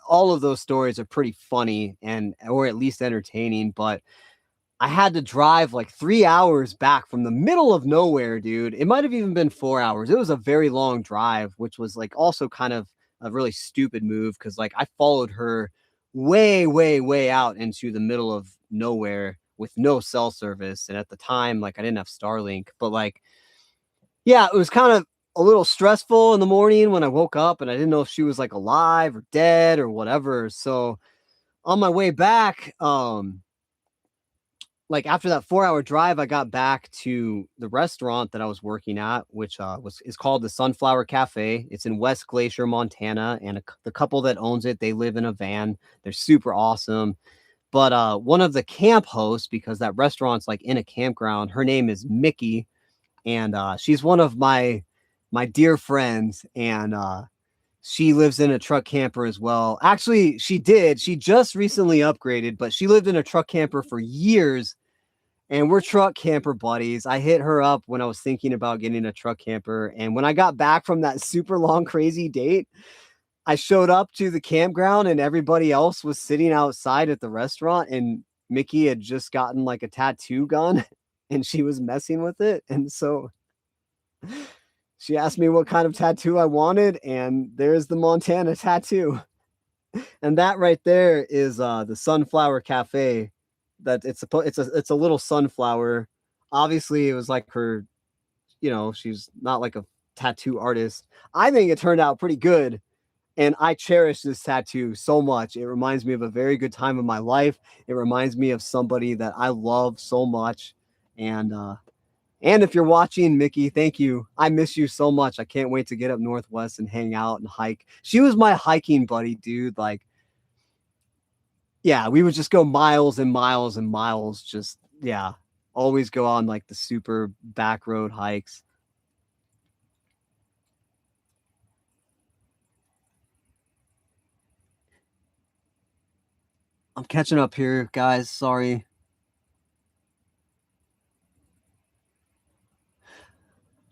All of those stories are pretty funny and, or at least entertaining. But I had to drive like 3 hours back from the middle of nowhere, dude. It might have even been 4 hours. It was a very long drive, which was like also kind of a really stupid move because like I followed her way, way, way out into the middle of nowhere with no cell service. And at the time, like I didn't have Starlink, but like, yeah, it was kind of a little stressful in the morning when I woke up and I didn't know if she was like alive or dead or whatever. So on my way back, like after that 4 hour drive, I got back to the restaurant that I was working at, which is called the Sunflower Cafe. It's in West Glacier, Montana, and the couple that owns it, they live in a van. They're super awesome. But one of the camp hosts, because that restaurant's like in a campground, her name is Mickey, and she's one of my dear friends, and she lives in a truck camper as well. Actually, she did. She just recently upgraded, but she lived in a truck camper for years, and we're truck camper buddies. I hit her up when I was thinking about getting a truck camper. And when I got back from that super long, crazy date, I showed up to the campground and everybody else was sitting outside at the restaurant. And Mickey had just gotten like a tattoo gun and she was messing with it. And so she asked me what kind of tattoo I wanted. And there's the Montana tattoo. And that right there is the Sunflower Cafe. That it's a little sunflower. Obviously, it was like her, she's not like a tattoo artist. I think it turned out pretty good, and I cherish this tattoo so much. It reminds me of a very good time of my life. It reminds me of somebody that I love so much, and if you're watching, Mickey, thank you. I miss you so much. I can't wait to get up northwest and hang out and hike. She was my hiking buddy, dude. Like, yeah, we would just go miles and miles and miles. Just, yeah, always go on like the super back road hikes. I'm catching up here, guys. Sorry.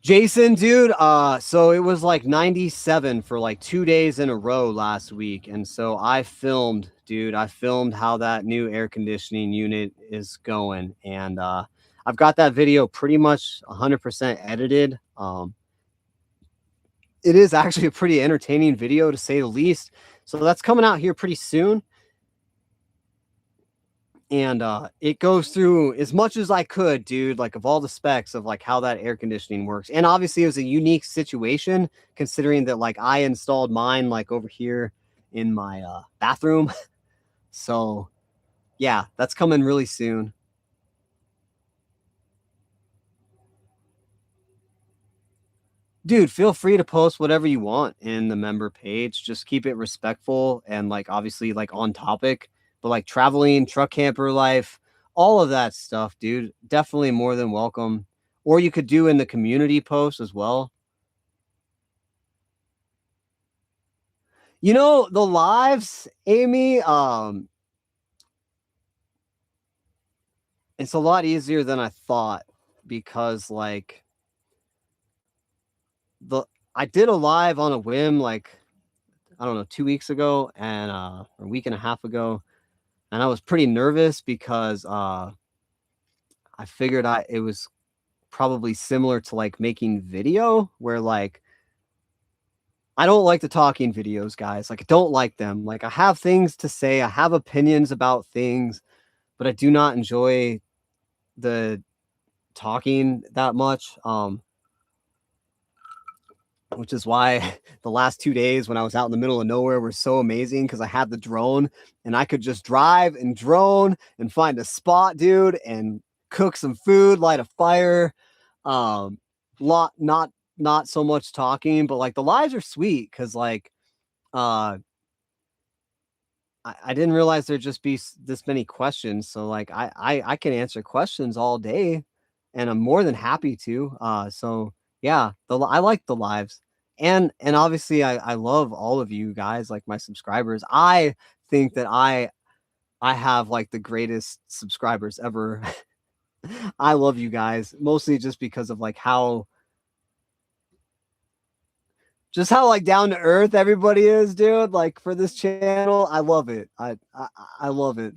Jason, dude, so it was like 97 for like 2 days in a row last week. And so I filmed, dude. I filmed how that new air conditioning unit is going. And I've got that video pretty much 100% edited. it is actually a pretty entertaining video to say the least. So that's coming out here pretty soon. And it goes through as much as I could, dude, like of all the specs of like how that air conditioning works. And obviously it was a unique situation considering that like I installed mine like over here in my bathroom. So yeah, that's coming really soon. Dude, feel free to post whatever you want in the member page. Just keep it respectful and like obviously like on topic, but like traveling, truck camper life, all of that stuff, dude. Definitely more than welcome. Or you could do in the community post as well. You know, the lives, Amy, it's a lot easier than I thought because like the I did a live on a whim like I don't know, 2 weeks ago and a week and a half ago, and I was pretty nervous because I figured it was probably similar to like making video where like I don't like the talking videos, guys. Like I don't like them. Like I have things to say, I have opinions about things, but I do not enjoy the talking that much. Which is why the last 2 days when I was out in the middle of nowhere were so amazing because I had the drone and I could just drive and drone and find a spot, dude, and cook some food, light a fire. Um, lot not so much talking, but like the lives are sweet because like uh I didn't realize there'd just be this many questions. So like I can answer questions all day, and I'm more than happy to. So yeah, I like the lives, and obviously I love all of you guys, like my subscribers. I think that I have like the greatest subscribers ever. I love you guys mostly just because of like how just how like down to earth everybody is, dude. Like for this channel, I love it. I love it.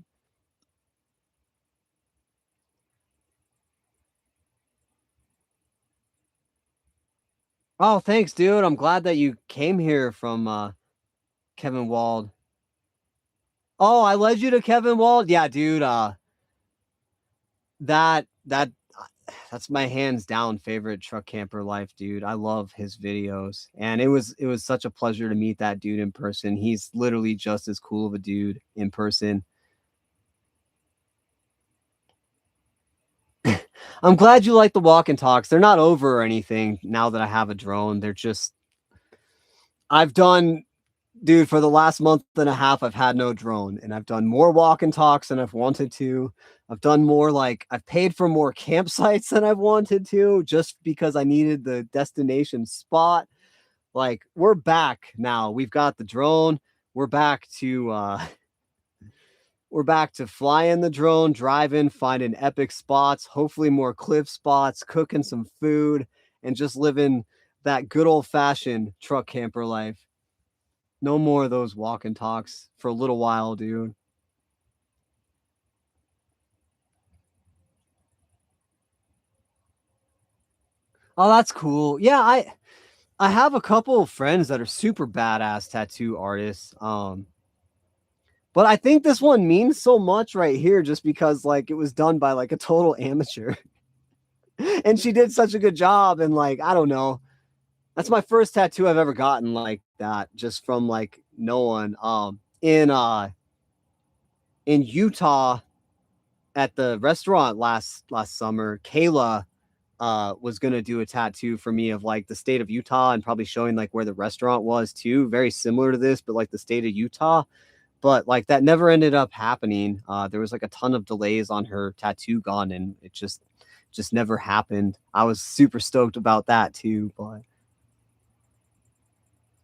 Oh, thanks, dude. I'm glad that you came here from Kevin Wald. Oh, I led you to Kevin Wald. Yeah, dude. That that's my hands down favorite truck camper life, dude. I love his videos, and it was such a pleasure to meet that dude in person. He's literally just as cool of a dude in person. I'm glad you like the walk and talks. They're not over or anything now that I have a drone. They're just I've done dude, for the last month and a half, I've had no drone, and I've done more walk and talks than I've wanted to. I've done more like I've paid for more campsites than I've wanted to just because I needed the destination spot. Like we're back now. We've got the drone. We're back to we're back to flying the drone, driving, finding epic spots, hopefully more cliff spots, cooking some food, and just living that good old fashioned truck camper life. No more of those walk and talks for a little while, dude. Oh, that's cool. Yeah, I have a couple of friends that are super badass tattoo artists. But I think this one means so much right here just because like it was done by like a total amateur. And she did such a good job and like I don't know. That's my first tattoo I've ever gotten like that just from like no one. In Utah at the restaurant last summer, Kayla was gonna do a tattoo for me of like the state of Utah and probably showing like where the restaurant was too, very similar to this, but like the state of Utah. But like that never ended up happening. There was like a ton of delays on her tattoo gun, and it just never happened. I was super stoked about that too. But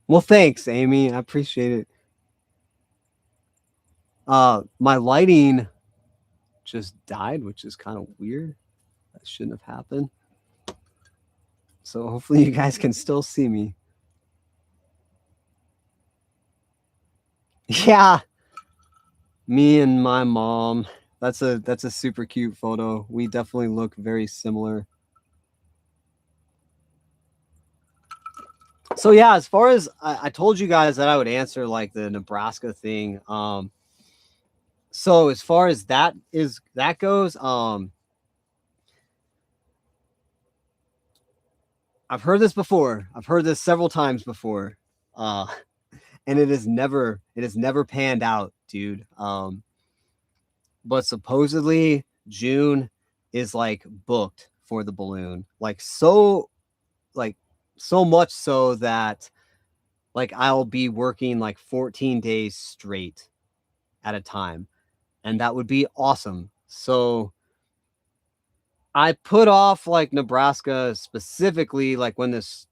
well, thanks, Amy. I appreciate it. My lighting just died, which is kind of weird. That shouldn't have happened. So hopefully you guys can still see me. Yeah, me and my mom. That's a super cute photo. We definitely look very similar. So yeah, as far as I told you guys that I would answer like the Nebraska thing. So as far as that goes, I've heard this before. I've heard this several times before. Uh, and it has never panned out, dude. But supposedly June is like booked for the balloon. Like so much so that like I'll be working like 14 days straight at a time. And that would be awesome. So I put off like Nebraska specifically, like when this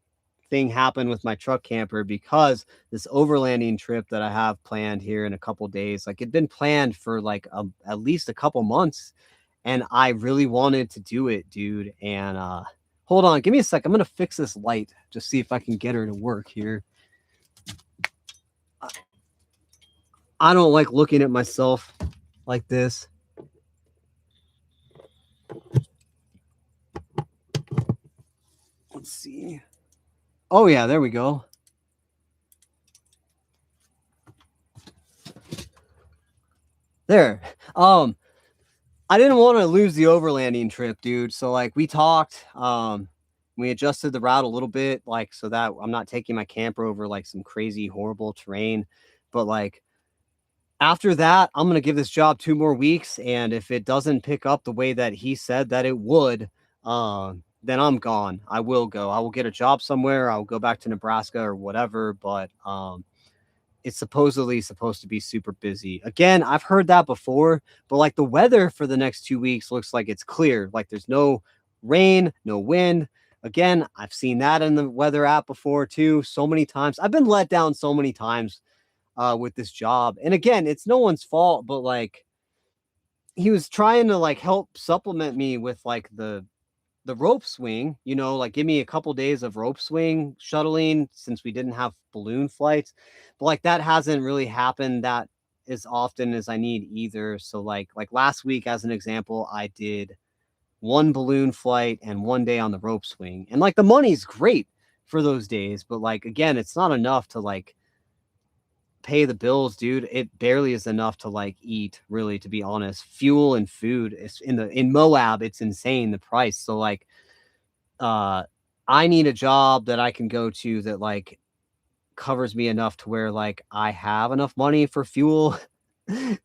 thing happened with my truck camper, because this overlanding trip that I have planned here in a couple days, like it'd been planned for like at least a couple months, and I really wanted to do it, dude. And hold on, give me a sec. I'm gonna fix this light, just see if I can get her to work here. I don't like looking at myself like this. Let's see. Oh yeah, there we go. There. I didn't want to lose the overlanding trip, dude. So like we talked, we adjusted the route a little bit, like so that I'm not taking my camper over like some crazy horrible terrain. But like after that, I'm gonna give this job 2 more weeks, and if it doesn't pick up the way that he said that it would, then I'm gone. I will go. I will get a job somewhere. I'll go back to Nebraska or whatever. But it's supposedly supposed to be super busy. Again, I've heard that before, but like the weather for the next 2 weeks looks like it's clear. Like there's no rain, no wind. Again, I've seen that in the weather app before too, so many times. I've been let down so many times with this job. And again, it's no one's fault, but like he was trying to like help supplement me with like the rope swing, you know, like give me a couple days of rope swing shuttling since we didn't have balloon flights. But like that hasn't really happened that as often as I need either. So like last week, as an example, I did 1 balloon flight and 1 day on the rope swing. And like the money's great for those days, but like again, it's not enough to like pay the bills, dude. It barely is enough to like eat, really, to be honest. Fuel and food is in Moab, it's insane the price. So like I need a job that I can go to that like covers me enough to where like I have enough money for fuel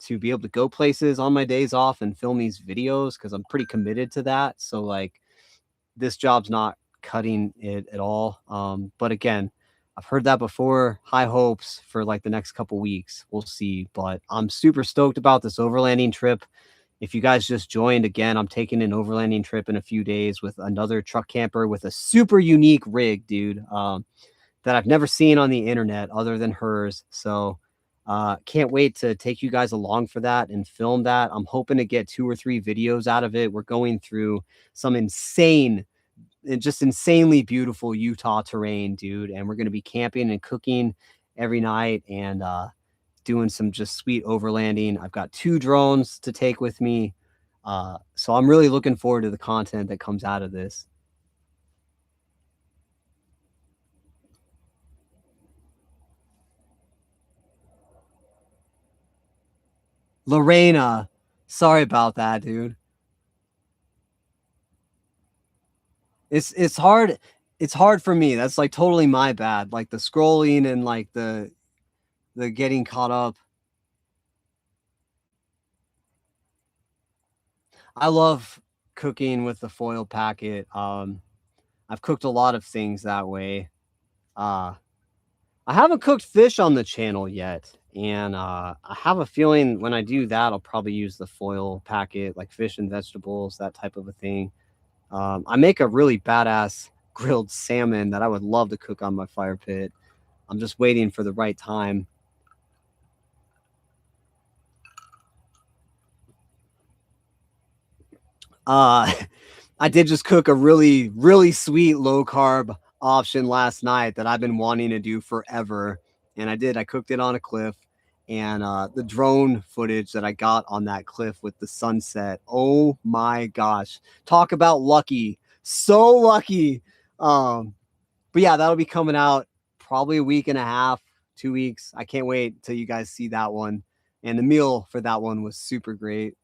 to be able to go places on my days off and film these videos, because I'm pretty committed to that. So like this job's not cutting it at all. But again, I've heard that before. High hopes for like the next couple weeks. We'll see. But I'm super stoked about this overlanding trip. If you guys just joined, again, I'm taking an overlanding trip in a few days with another truck camper with a super unique rig, dude, that I've never seen on the internet other than hers. So can't wait to take you guys along for that and film that. I'm hoping to get 2 or 3 videos out of it. We're going through some insane and just insanely beautiful Utah terrain, dude. And we're going to be camping and cooking every night and doing some just sweet overlanding. I've got 2 drones to take with me. So I'm really looking forward to the content that comes out of this. Lorena, sorry about that, dude. It's hard. It's hard for me. That's like totally my bad. Like the scrolling and like the getting caught up. I love cooking with the foil packet. I've cooked a lot of things that way. Uh, I haven't cooked fish on the channel yet, and I have a feeling when I do that, I'll probably use the foil packet, like fish and vegetables, that type of a thing. I make a really badass grilled salmon that I would love to cook on my fire pit. I'm just waiting for the right time. Uh, I did just cook a really, really sweet low carb option last night that I've been wanting to do forever. And I did. I cooked it on a cliff. And the drone footage that I got on that cliff with the sunset. Oh my gosh. Talk about lucky. So lucky. But yeah, that'll be coming out probably a week and a half, 2 weeks. I can't wait till you guys see that one. And the meal for that one was super great.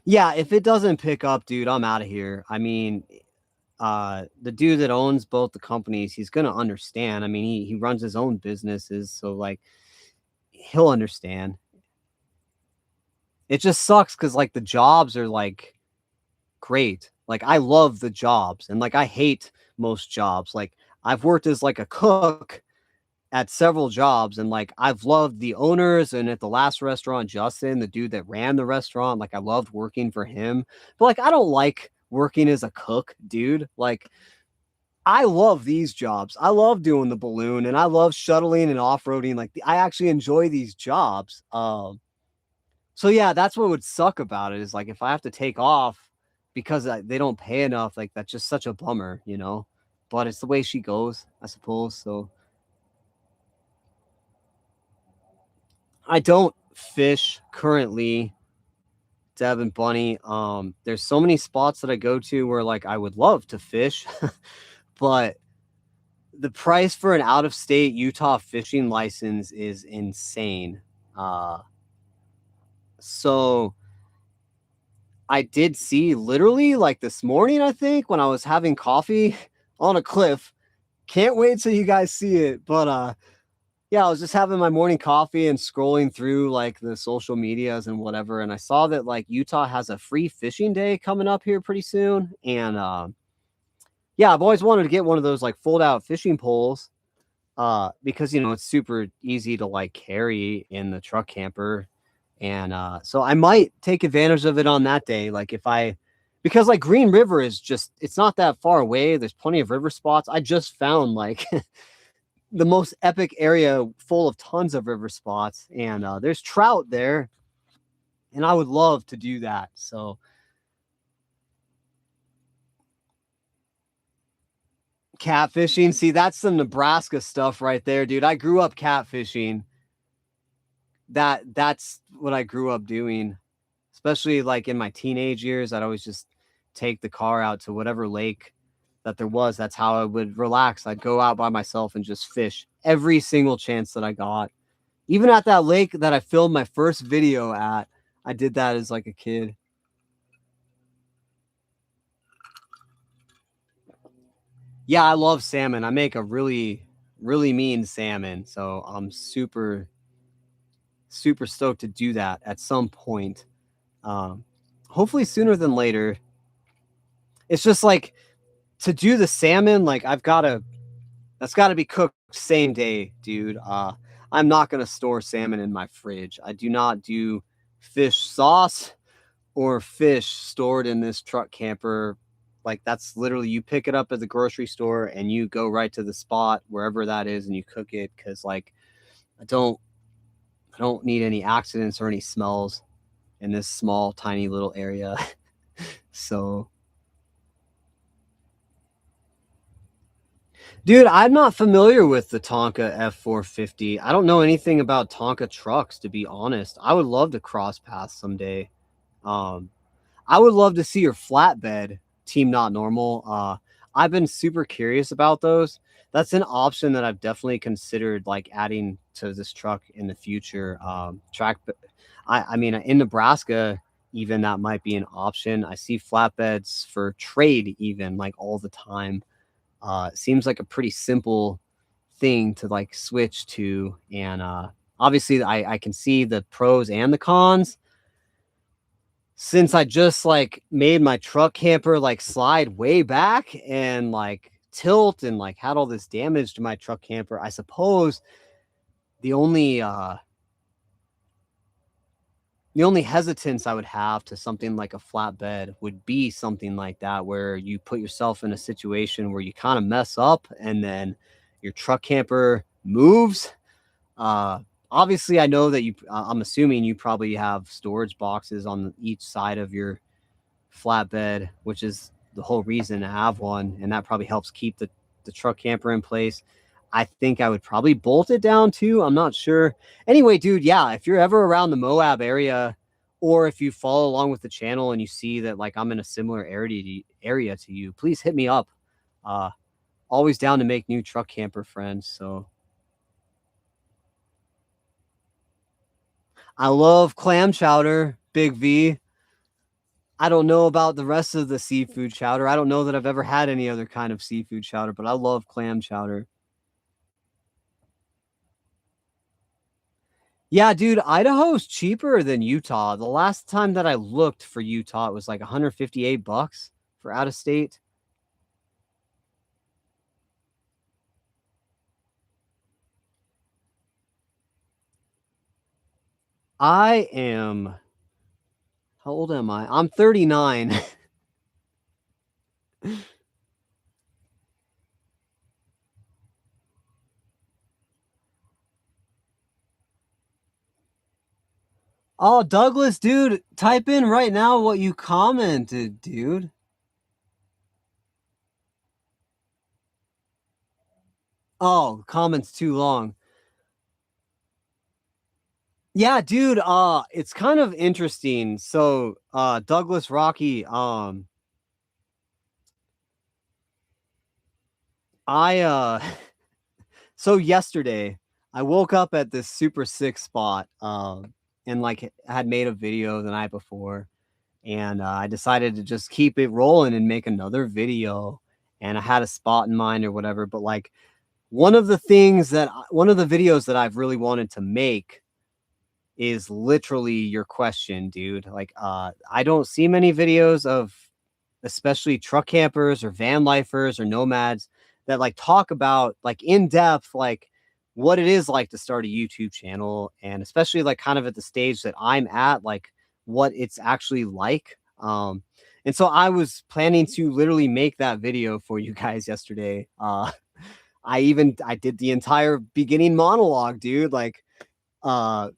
Yeah, if it doesn't pick up, dude, I'm out of here. I mean, the dude that owns both the companies, he's gonna understand. I mean, he runs his own businesses, so like he'll understand. It just sucks because like the jobs are like great. Like I love the jobs and like I hate most jobs. Like I've worked as like a cook at several jobs and like I've loved the owners and at the last restaurant, Justin, the dude that ran the restaurant, like I loved working for him. But like I don't like working as a cook, dude. Like I love these jobs. I love doing the balloon and I love shuttling and off-roading. Like I actually enjoy these jobs. So yeah, that's what would suck about it is like if I have to take off because they don't pay enough, like that's just such a bummer, you know. But it's the way she goes, I suppose. So I don't fish currently, Deb and Bunny. There's so many spots that I go to where like I would love to fish, but the price for an out-of-state Utah fishing license is insane. So I did see literally like this morning, I think, when I was having coffee on a cliff. Can't wait till you guys see it. But yeah, I was just having my morning coffee and scrolling through like the social medias and whatever. And I saw that like Utah has a free fishing day coming up here pretty soon. And yeah, I've always wanted to get one of those like fold out fishing poles because you know it's super easy to like carry in the truck camper. And so I might take advantage of it on that day. Like if I, because like Green River is just, it's not that far away. There's plenty of river spots. I just found like the most epic area full of tons of river spots. And there's trout there. And I would love to do that. So catfishing, see, that's some Nebraska stuff right there, dude. I grew up catfishing. That's what I grew up doing, especially like in my teenage years. I'd always just take the car out to whatever lake that there was. That's how I would relax. I'd go out by myself and just fish every single chance that I got. Even at that lake that I filmed my first video at, I did that as like a kid. Yeah, I love salmon. I make a really, really mean salmon. So I'm super, super stoked to do that at some point. Hopefully sooner than later. It's just like to do the salmon, like that's gotta be cooked same day, dude. I'm not gonna store salmon in my fridge. I do not do fish sauce or fish stored in this truck camper. Like that's literally you pick it up at the grocery store and you go right to the spot wherever that is and you cook it because like I don't need any accidents or any smells in this small tiny little area. So dude, I'm not familiar with the Tonka F450. I don't know anything about Tonka trucks, to be honest. I would love to cross paths someday. Um, I would love to see your flatbed Team Not Normal. I've been super curious about those. That's an option that I've definitely considered like adding to this truck in the future. I mean, in Nebraska, even that might be an option. I see flatbeds for trade even like all the time. It seems like a pretty simple thing to like switch to. And obviously I can see the pros and the cons. Since I just like made my truck camper like slide way back and like tilt and like had all this damage to my truck camper, I suppose the only hesitance I would have to something like a flatbed would be something like that, where you put yourself in a situation where you kind of mess up and then your truck camper moves. Obviously, I know that I'm assuming you probably have storage boxes on each side of your flatbed, which is the whole reason to have one. And that probably helps keep the truck camper in place. I think I would probably bolt it down too. I'm not sure. Anyway, dude, yeah, if you're ever around the Moab area or if you follow along with the channel and you see that like I'm in a similar area to you, please hit me up. Uh, Always down to make new truck camper friends. So I love clam chowder, Big V. I don't know about the rest of the seafood chowder. I don't know that I've ever had any other kind of seafood chowder, but I love clam chowder. Yeah, dude, Idaho's cheaper than Utah. The last time that I looked for Utah, it was like 158 bucks for out of state. I am, how old am I? I'm 39. Oh, Douglas, dude, type in right now what you commented, dude. Oh, comment's too long. Yeah, dude, it's kind of interesting. So, Douglas Rocky, I so yesterday I woke up at this super sick spot, and like had made a video the night before, and I decided to just keep it rolling and make another video. And I had a spot in mind or whatever, but like one of the videos that I've really wanted to make is literally your question, dude. Like, I don't see many videos of especially truck campers or van lifers or nomads that like talk about like in depth, like what it is like to start a YouTube channel. And especially like kind of at the stage that I'm at, like what it's actually like. And so I was planning to literally make that video for you guys yesterday. I did the entire beginning monologue, dude. Like, uh,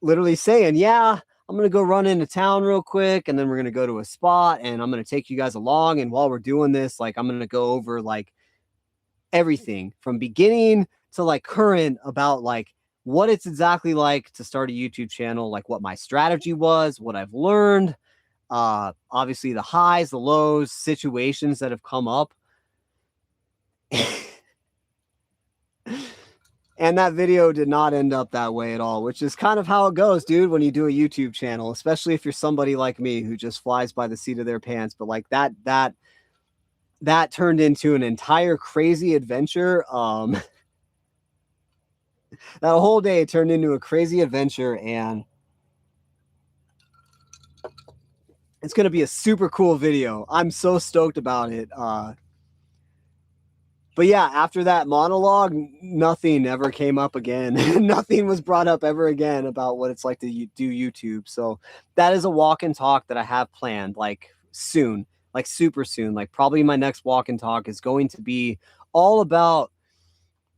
literally saying, yeah, I'm going to go run into town real quick. And then we're going to go to a spot and I'm going to take you guys along. And while we're doing this, like, I'm going to go over like everything from beginning to like current about like what it's exactly like to start a YouTube channel, like what my strategy was, what I've learned, obviously the highs, the lows, situations that have come up. And that video did not end up that way at all, which is kind of how it goes, dude, when you do a YouTube channel, especially if you're somebody like me who just flies by the seat of their pants. But like that turned into an entire crazy adventure. That whole day turned into a crazy adventure, and it's gonna be a super cool video. I'm so stoked about it. But yeah, after that monologue, nothing ever came up again. Nothing was brought up ever again about what it's like to do YouTube. So that is a walk and talk that I have planned like soon, like super soon. Like probably my next walk and talk is going to be all about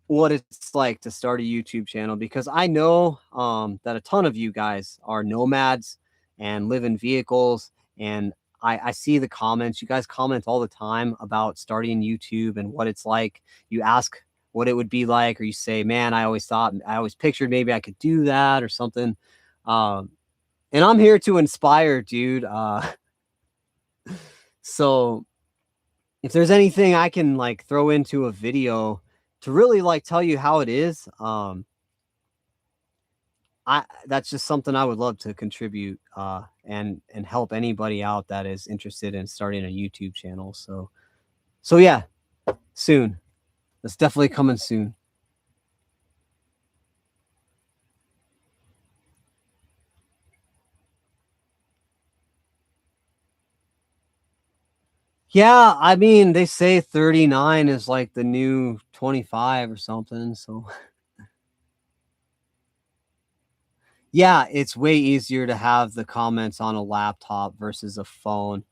what it's like to start a YouTube channel, because I know that a ton of you guys are nomads and live in vehicles, and I see the comments. You guys comment all the time about starting YouTube and what it's like. You ask what it would be like, or you say, man, I always pictured maybe I could do that or something. And I'm here to inspire, dude. So if there's anything I can like throw into a video to really like tell you how it is, I that's just something I would love to contribute, and help anybody out that is interested in starting a YouTube channel. So yeah, soon. That's definitely coming soon. Yeah, I mean, they say 39 is like the new 25 or something. So yeah, it's way easier to have the comments on a laptop versus a phone.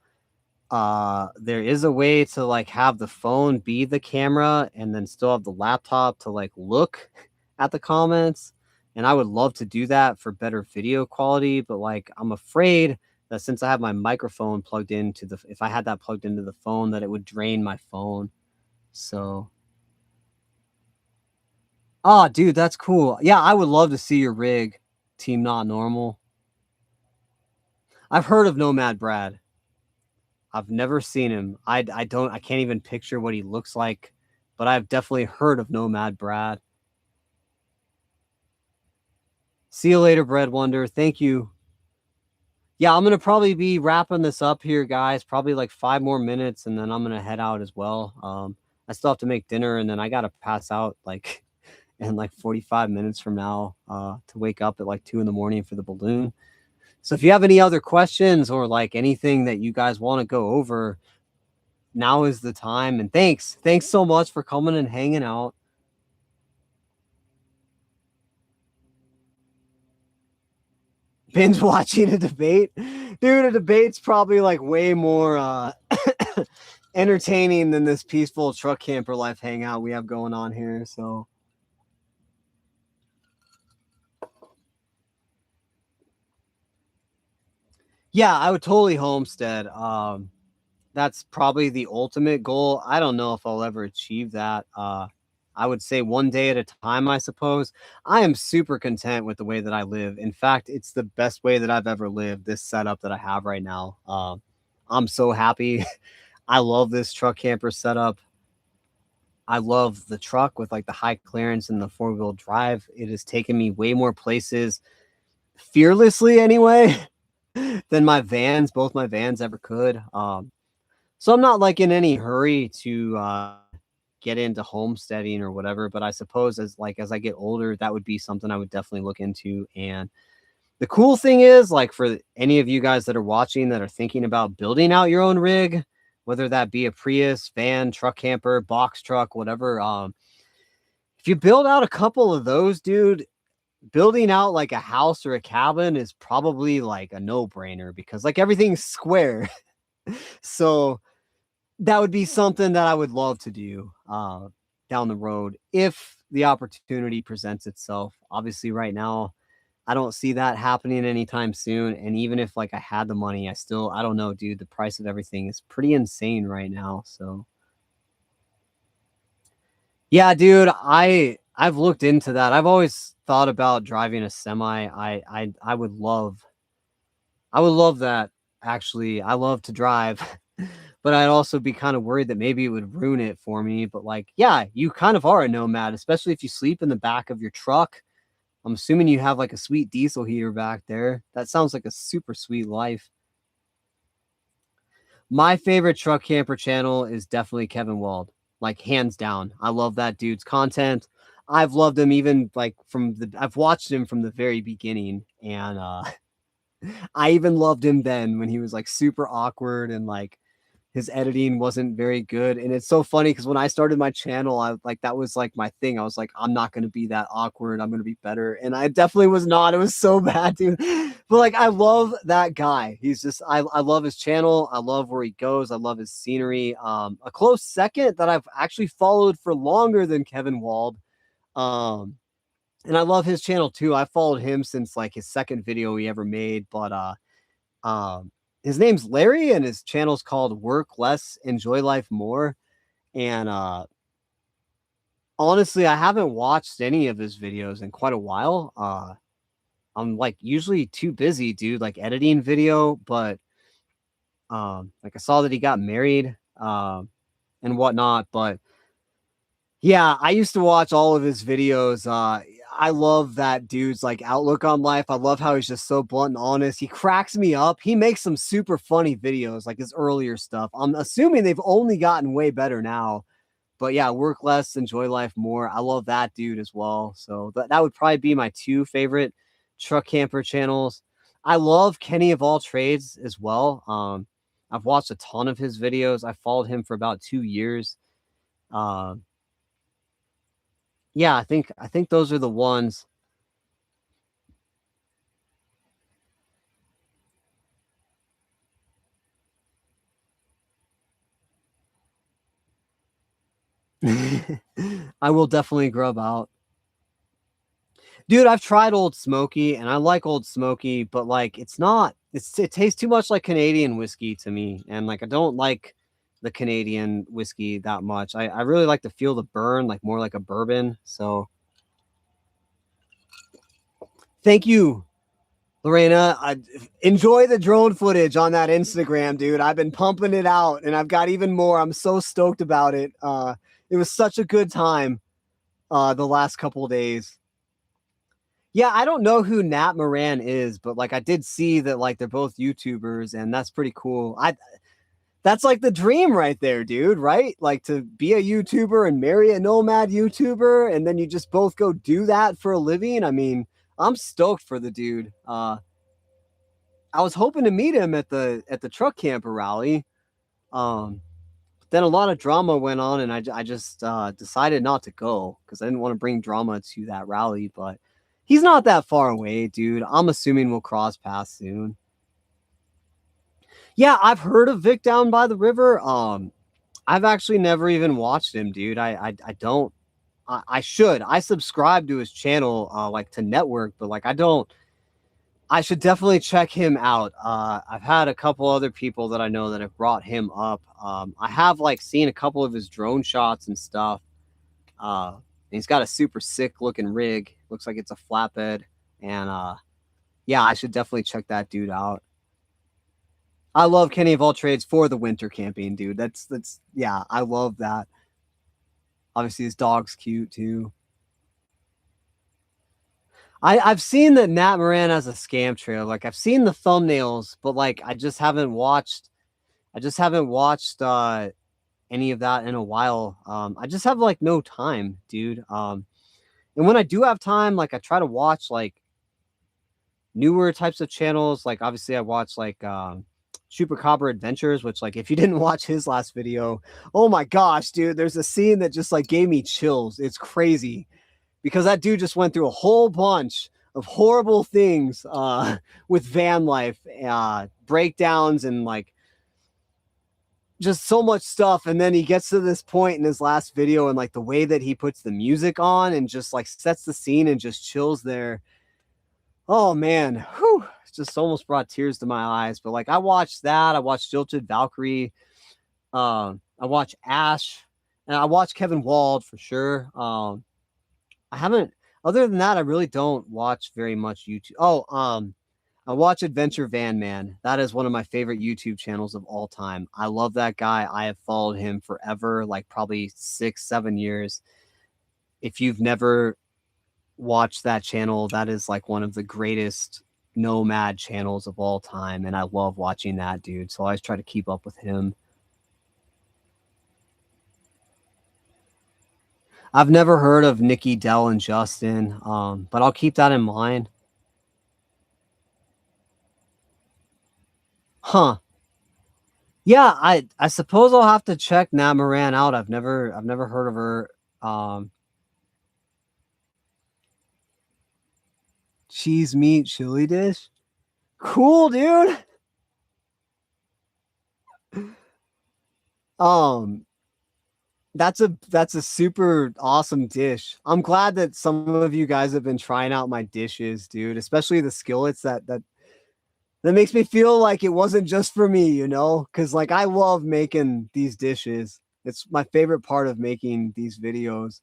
There is a way to like have the phone be the camera and then still have the laptop to like look at the comments. And I would love to do that for better video quality, but like I'm afraid that since I have my microphone plugged into the if I had that plugged into the phone, that it would drain my phone. So oh dude, that's cool. Yeah, I would love to see your rig, Team Not Normal. I've heard of Nomad Brad. I've never seen him. I can't even picture what he looks like, but I've definitely heard of Nomad Brad. See you later, Bread Wonder. Thank you. Yeah, I'm gonna probably be wrapping this up here, guys. Probably like 5 more minutes, and then I'm gonna head out as well. I still have to make dinner, and then I gotta pass out like in like 45 minutes from now to wake up at like 2 in the morning for the balloon. So if you have any other questions or like anything that you guys want to go over, now is the time. And thanks so much for coming and hanging out. Binge watching a debate, dude. A debate's probably like way more entertaining than this peaceful truck camper life hangout we have going on here. So yeah, I would totally homestead. That's probably the ultimate goal. I don't know if I'll ever achieve that. I would say one day at a time, I suppose. I am super content with the way that I live. In fact, it's the best way that I've ever lived, this setup that I have right now. I'm so happy. I love this truck camper setup. I love the truck with like the high clearance and the 4-wheel drive. It has taken me way more places fearlessly anyway than both my vans ever could. So I'm not like in any hurry to get into homesteading or whatever, but I suppose as I get older, that would be something I would definitely look into. And the cool thing is, like, for any of you guys that are watching that are thinking about building out your own rig, whether that be a Prius, van, truck camper, box truck, whatever, if you build out a couple of those, dude, building out like a house or a cabin is probably like a no-brainer because like everything's square. So that would be something that I would love to do down the road if the opportunity presents itself. Obviously, right now, I don't see that happening anytime soon. And even if like I had the money, I don't know, dude. The price of everything is pretty insane right now. So yeah, dude, I've looked into that. I've always thought about driving a semi. I would love that. Actually, I love to drive. But I'd also be kind of worried that maybe it would ruin it for me. But like, yeah, you kind of are a nomad, especially if you sleep in the back of your truck. I'm assuming you have like a sweet diesel heater back there. That sounds like a super sweet life. My favorite truck camper channel is definitely Kevin Wald, like hands down. I love that dude's content. I've loved him even like I've watched him from the very beginning. And I even loved him then when he was like super awkward and like his editing wasn't very good. And it's so funny because when I started my channel, I like that was like my thing. I was like, I'm not gonna be that awkward. I'm gonna be better. And I definitely was not. It was so bad, dude. But like I love that guy. He's just I love his channel. I love where he goes. I love his scenery. A close second that I've actually followed for longer than Kevin Wald. And I love his channel too. I followed him since like his second video he ever made, but his name's Larry and his channel's called Work Less, Enjoy Life More. And honestly, I haven't watched any of his videos in quite a while. I'm like usually too busy, dude, like editing video, but like I saw that he got married and whatnot, but yeah, I used to watch all of his videos. I love that dude's like outlook on life. I love how he's just so blunt and honest. He cracks me up. He makes some super funny videos, like his earlier stuff. I'm assuming they've only gotten way better now. But yeah, work less, enjoy life more. I love that dude as well. So that would probably be my two favorite truck camper channels. I love Kenny of All Trades as well. I've watched a ton of his videos. I followed him for about 2 years. Yeah, I think those are the ones. I will definitely grub out. Dude, I've tried Old Smoky and I like Old Smoky, but like it tastes too much like Canadian whiskey to me. And like I don't like the Canadian whiskey that much. I really like to feel the burn, like more like a bourbon. So thank you. Lorena, enjoy the drone footage on that Instagram, dude. I've been pumping it out, and I've got even more. I'm so stoked about it. It was such a good time the last couple of days. Yeah, I don't know who Nat Moran is, but like I did see that like they're both YouTubers, and that's pretty cool. That's like the dream right there, dude, right? Like to be a YouTuber and marry a nomad YouTuber, and then you just both go do that for a living. I mean, I'm stoked for the dude. I was hoping to meet him at the truck camper rally. Um, but then a lot of drama went on, and I just decided not to go because I didn't want to bring drama to that rally. But he's not that far away, dude. I'm assuming we'll cross paths soon. Yeah, I've heard of Vic down by the river. I've actually never even watched him, dude. I don't. I should. I subscribe to his channel, like to network, but like I don't. I should definitely check him out. I've had a couple other people that I know that have brought him up. I have like seen a couple of his drone shots and stuff. He's got a super sick looking rig. Looks like it's a flatbed. And yeah, I should definitely check that dude out. I love Kenny of all trades for the winter camping, dude. That's yeah, I love that. Obviously his dog's cute too. I've seen that Nat Moran has a scam trail. Like I've seen the thumbnails, but like I just haven't watched any of that in a while. I just have like no time, dude. And when I do have time, like I try to watch like newer types of channels. Like obviously I watch like Chupacabra Adventures, which like if you didn't watch his last video, oh my gosh, dude, there's a scene that just like gave me chills. It's crazy because that dude just went through a whole bunch of horrible things with van life, breakdowns, and like just so much stuff. And then he gets to this point in his last video, and like the way that he puts the music on and just like sets the scene and just chills there. Oh man, whew, just almost brought tears to my eyes. But like I watched that, I watched Jilted Valkyrie, I watched Ash, and I watched Kevin Wald for sure. I haven't. Other than that, I really don't watch very much YouTube. Oh, I watch Adventure Van Man. That is one of my favorite YouTube channels of all time. I love that guy. I have followed him forever, like probably 6, 7 years. If you've never watched that channel, that is like one of the greatest nomad channels of all time, and I love watching that dude. So I always try to keep up with him. I've never heard of Nikki, Dell, and Justin, but I'll keep that in mind. Huh. Yeah, I suppose I'll have to check Nat Moran out. I've never heard of her. Cheese meat chili dish. Cool, dude. Um, that's a super awesome dish. I'm glad that some of you guys have been trying out my dishes, dude, especially the skillets. That makes me feel like it wasn't just for me, you know? Cuz like I love making these dishes. It's my favorite part of making these videos.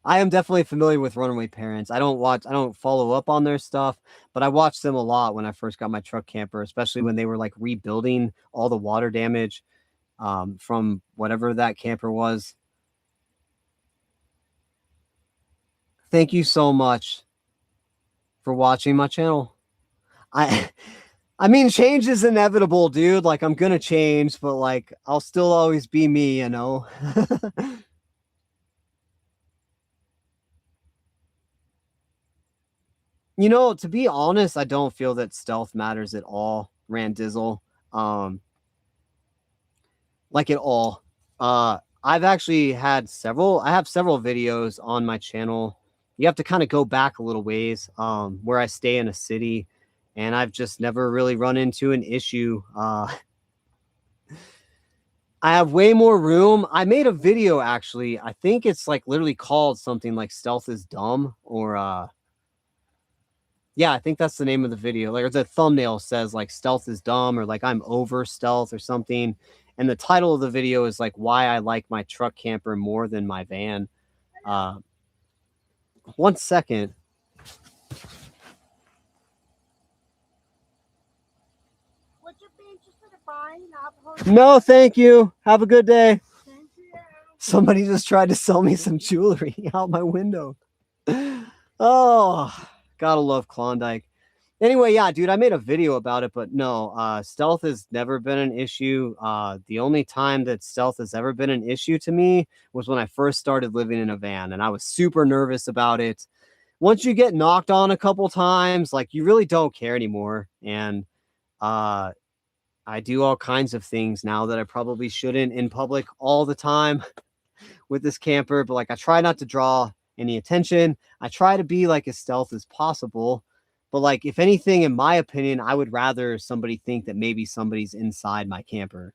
I am definitely familiar with Runaway Parents. I don't follow up on their stuff, but I watched them a lot when I first got my truck camper, especially when they were like rebuilding all the water damage from whatever that camper was. Thank you so much for watching my channel. I I mean change is inevitable, dude. Like I'm gonna change, but like I'll still always be me, you know. You know, to be honest, I don't feel that stealth matters at all, Randizzle. Um, like at all. I've actually had I have several videos on my channel. You have to kind of go back a little ways, where I stay in a city, and I've just never really run into an issue. I have way more room. I made a video actually. I think it's like literally called something like Stealth is Dumb, or yeah, I think that's the name of the video. Like the thumbnail says like stealth is dumb, or like I'm over stealth or something. And the title of the video is like why I like my truck camper more than my van. Uh, 1 second. No, thank you. Have a good day. Somebody just tried to sell me some jewelry out my window. Oh, gotta love Klondike. Anyway, yeah, dude, I made a video about it, but no, stealth has never been an issue. The only time that stealth has ever been an issue to me was when I first started living in a van, and I was super nervous about it. Once you get knocked on a couple times, like you really don't care anymore. And uh, I do all kinds of things now that I probably shouldn't in public all the time with this camper, but like I try not to draw any attention. I try to be like as stealth as possible. But like if anything, in my opinion, I would rather somebody think that maybe somebody's inside my camper,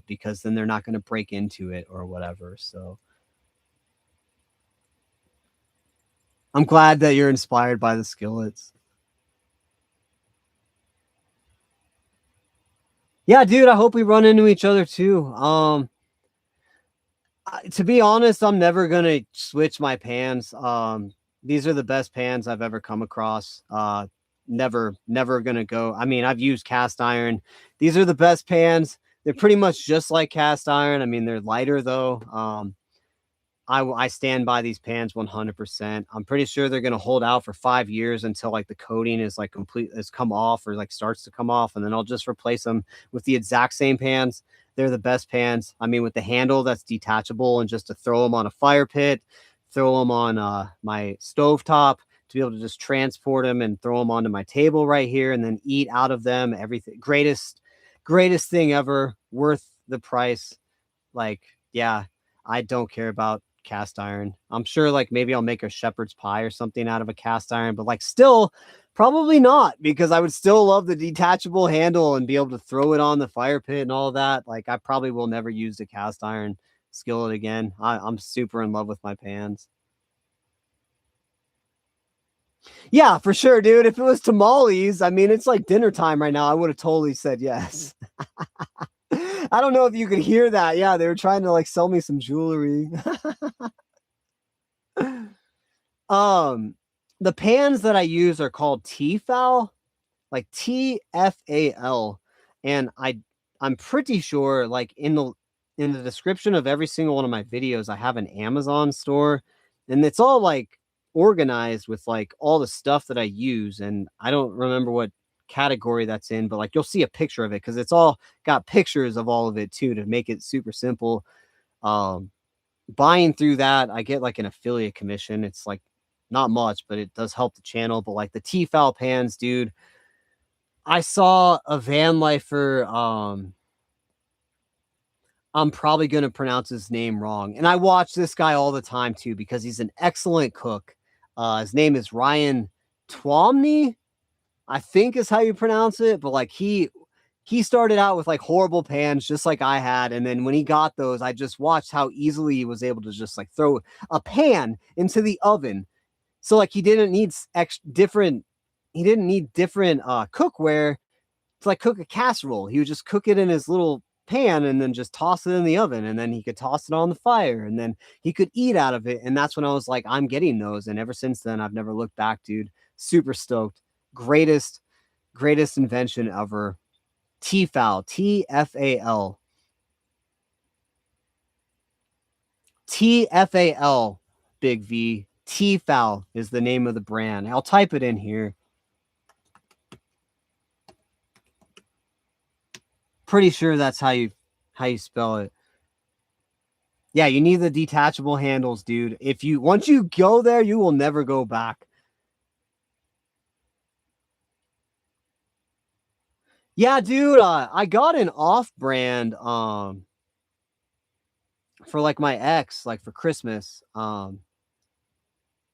because then they're not going to break into it or whatever. So I'm glad that you're inspired by the skillets. Yeah, dude, I hope we run into each other too. To be honest, I'm never gonna switch my pans. These are the best pans I've ever come across. Never gonna go. I mean, I've used cast iron. These are the best pans. They're pretty much just like cast iron. I mean, they're lighter though. I stand by these pans 100%. I'm pretty sure they're gonna hold out for 5 years until like the coating is like complete, has come off or like starts to come off, and then I'll just replace them with the exact same pans. They're the best pans. I mean, with the handle that's detachable and just to throw them on a fire pit, throw them on my stovetop, to be able to just transport them and throw them onto my table right here and then eat out of them. Everything greatest thing ever, worth the price. Like, yeah, I don't care about cast iron. I'm sure like maybe I'll make a shepherd's pie or something out of a cast iron, but like still probably not, because I would still love the detachable handle and be able to throw it on the fire pit and all that. Like I probably will never use the cast iron skillet again. I'm super in love with my pans. Yeah, for sure, dude. If it was tamales, I mean, it's like dinner time right now. I would have totally said yes. I don't know if you could hear that. Yeah, they were trying to like sell me some jewelry. um, the pans that I use are called Tefal, like TFAL, and I'm pretty sure like in the description of every single one of my videos, I have an Amazon store, and it's all like organized with like all the stuff that I use, and I don't remember what category that's in, but like you'll see a picture of it because it's all got pictures of all of it too to make it super simple. Um, Buying through that, I get like an affiliate commission. It's like not much, but it does help the channel. But like the Tefal pans, dude, I saw a van lifer. I'm probably going to pronounce his name wrong. And I watch this guy all the time too, because he's an excellent cook. His name is Ryan Twomney, I think is how you pronounce it. But like he started out with like horrible pans, just like I had. And then when he got those, I just watched how easily he was able to just like throw a pan into the oven. So like he didn't need different cookware to like cook a casserole. He would just cook it in his little pan and then just toss it in the oven, and then he could toss it on the fire, and then he could eat out of it. And that's when I was like, I'm getting those. And ever since then, I've never looked back, dude. Super stoked. Greatest invention ever. Tefal, Tfal. Tfal, Big V. Tefal is the name of the brand. I'll type it in here. Pretty sure that's how you spell it. Yeah, you need the detachable handles, dude. Once you go there, you will never go back. Yeah, dude, I got an off-brand for like my ex, like for Christmas.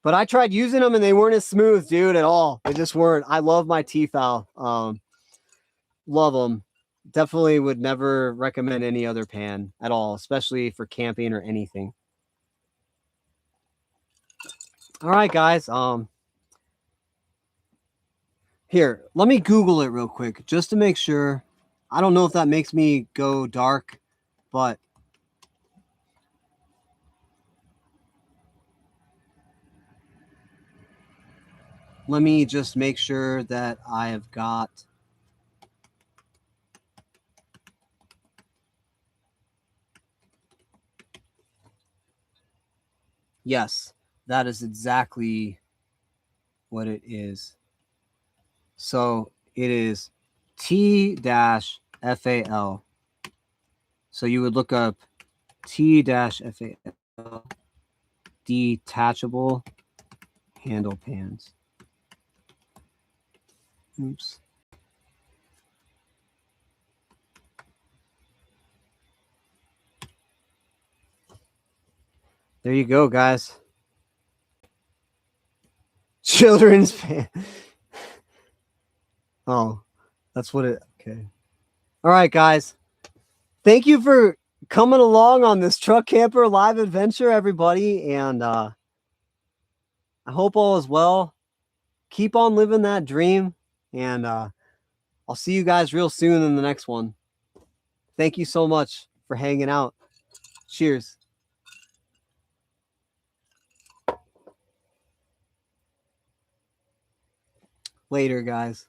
But I tried using them and they weren't as smooth, dude, at all. They just weren't. I love my Tefal. Love them. Definitely would never recommend any other pan at all, especially for camping or anything. All right, guys. Here, let me Google it real quick just to make sure. I don't know if that makes me go dark, but let me just make sure that I have got. Yes, that is exactly what it is. So it is T-FAL. So you would look up T-FAL, detachable handle pans. Oops. There you go, guys. Children's pan. Oh, that's what it. Okay. All right, guys. Thank you for coming along on this truck camper live adventure, everybody. And I hope all is well. Keep on living that dream. And I'll see you guys real soon in the next one. Thank you so much for hanging out. Cheers. Later, guys.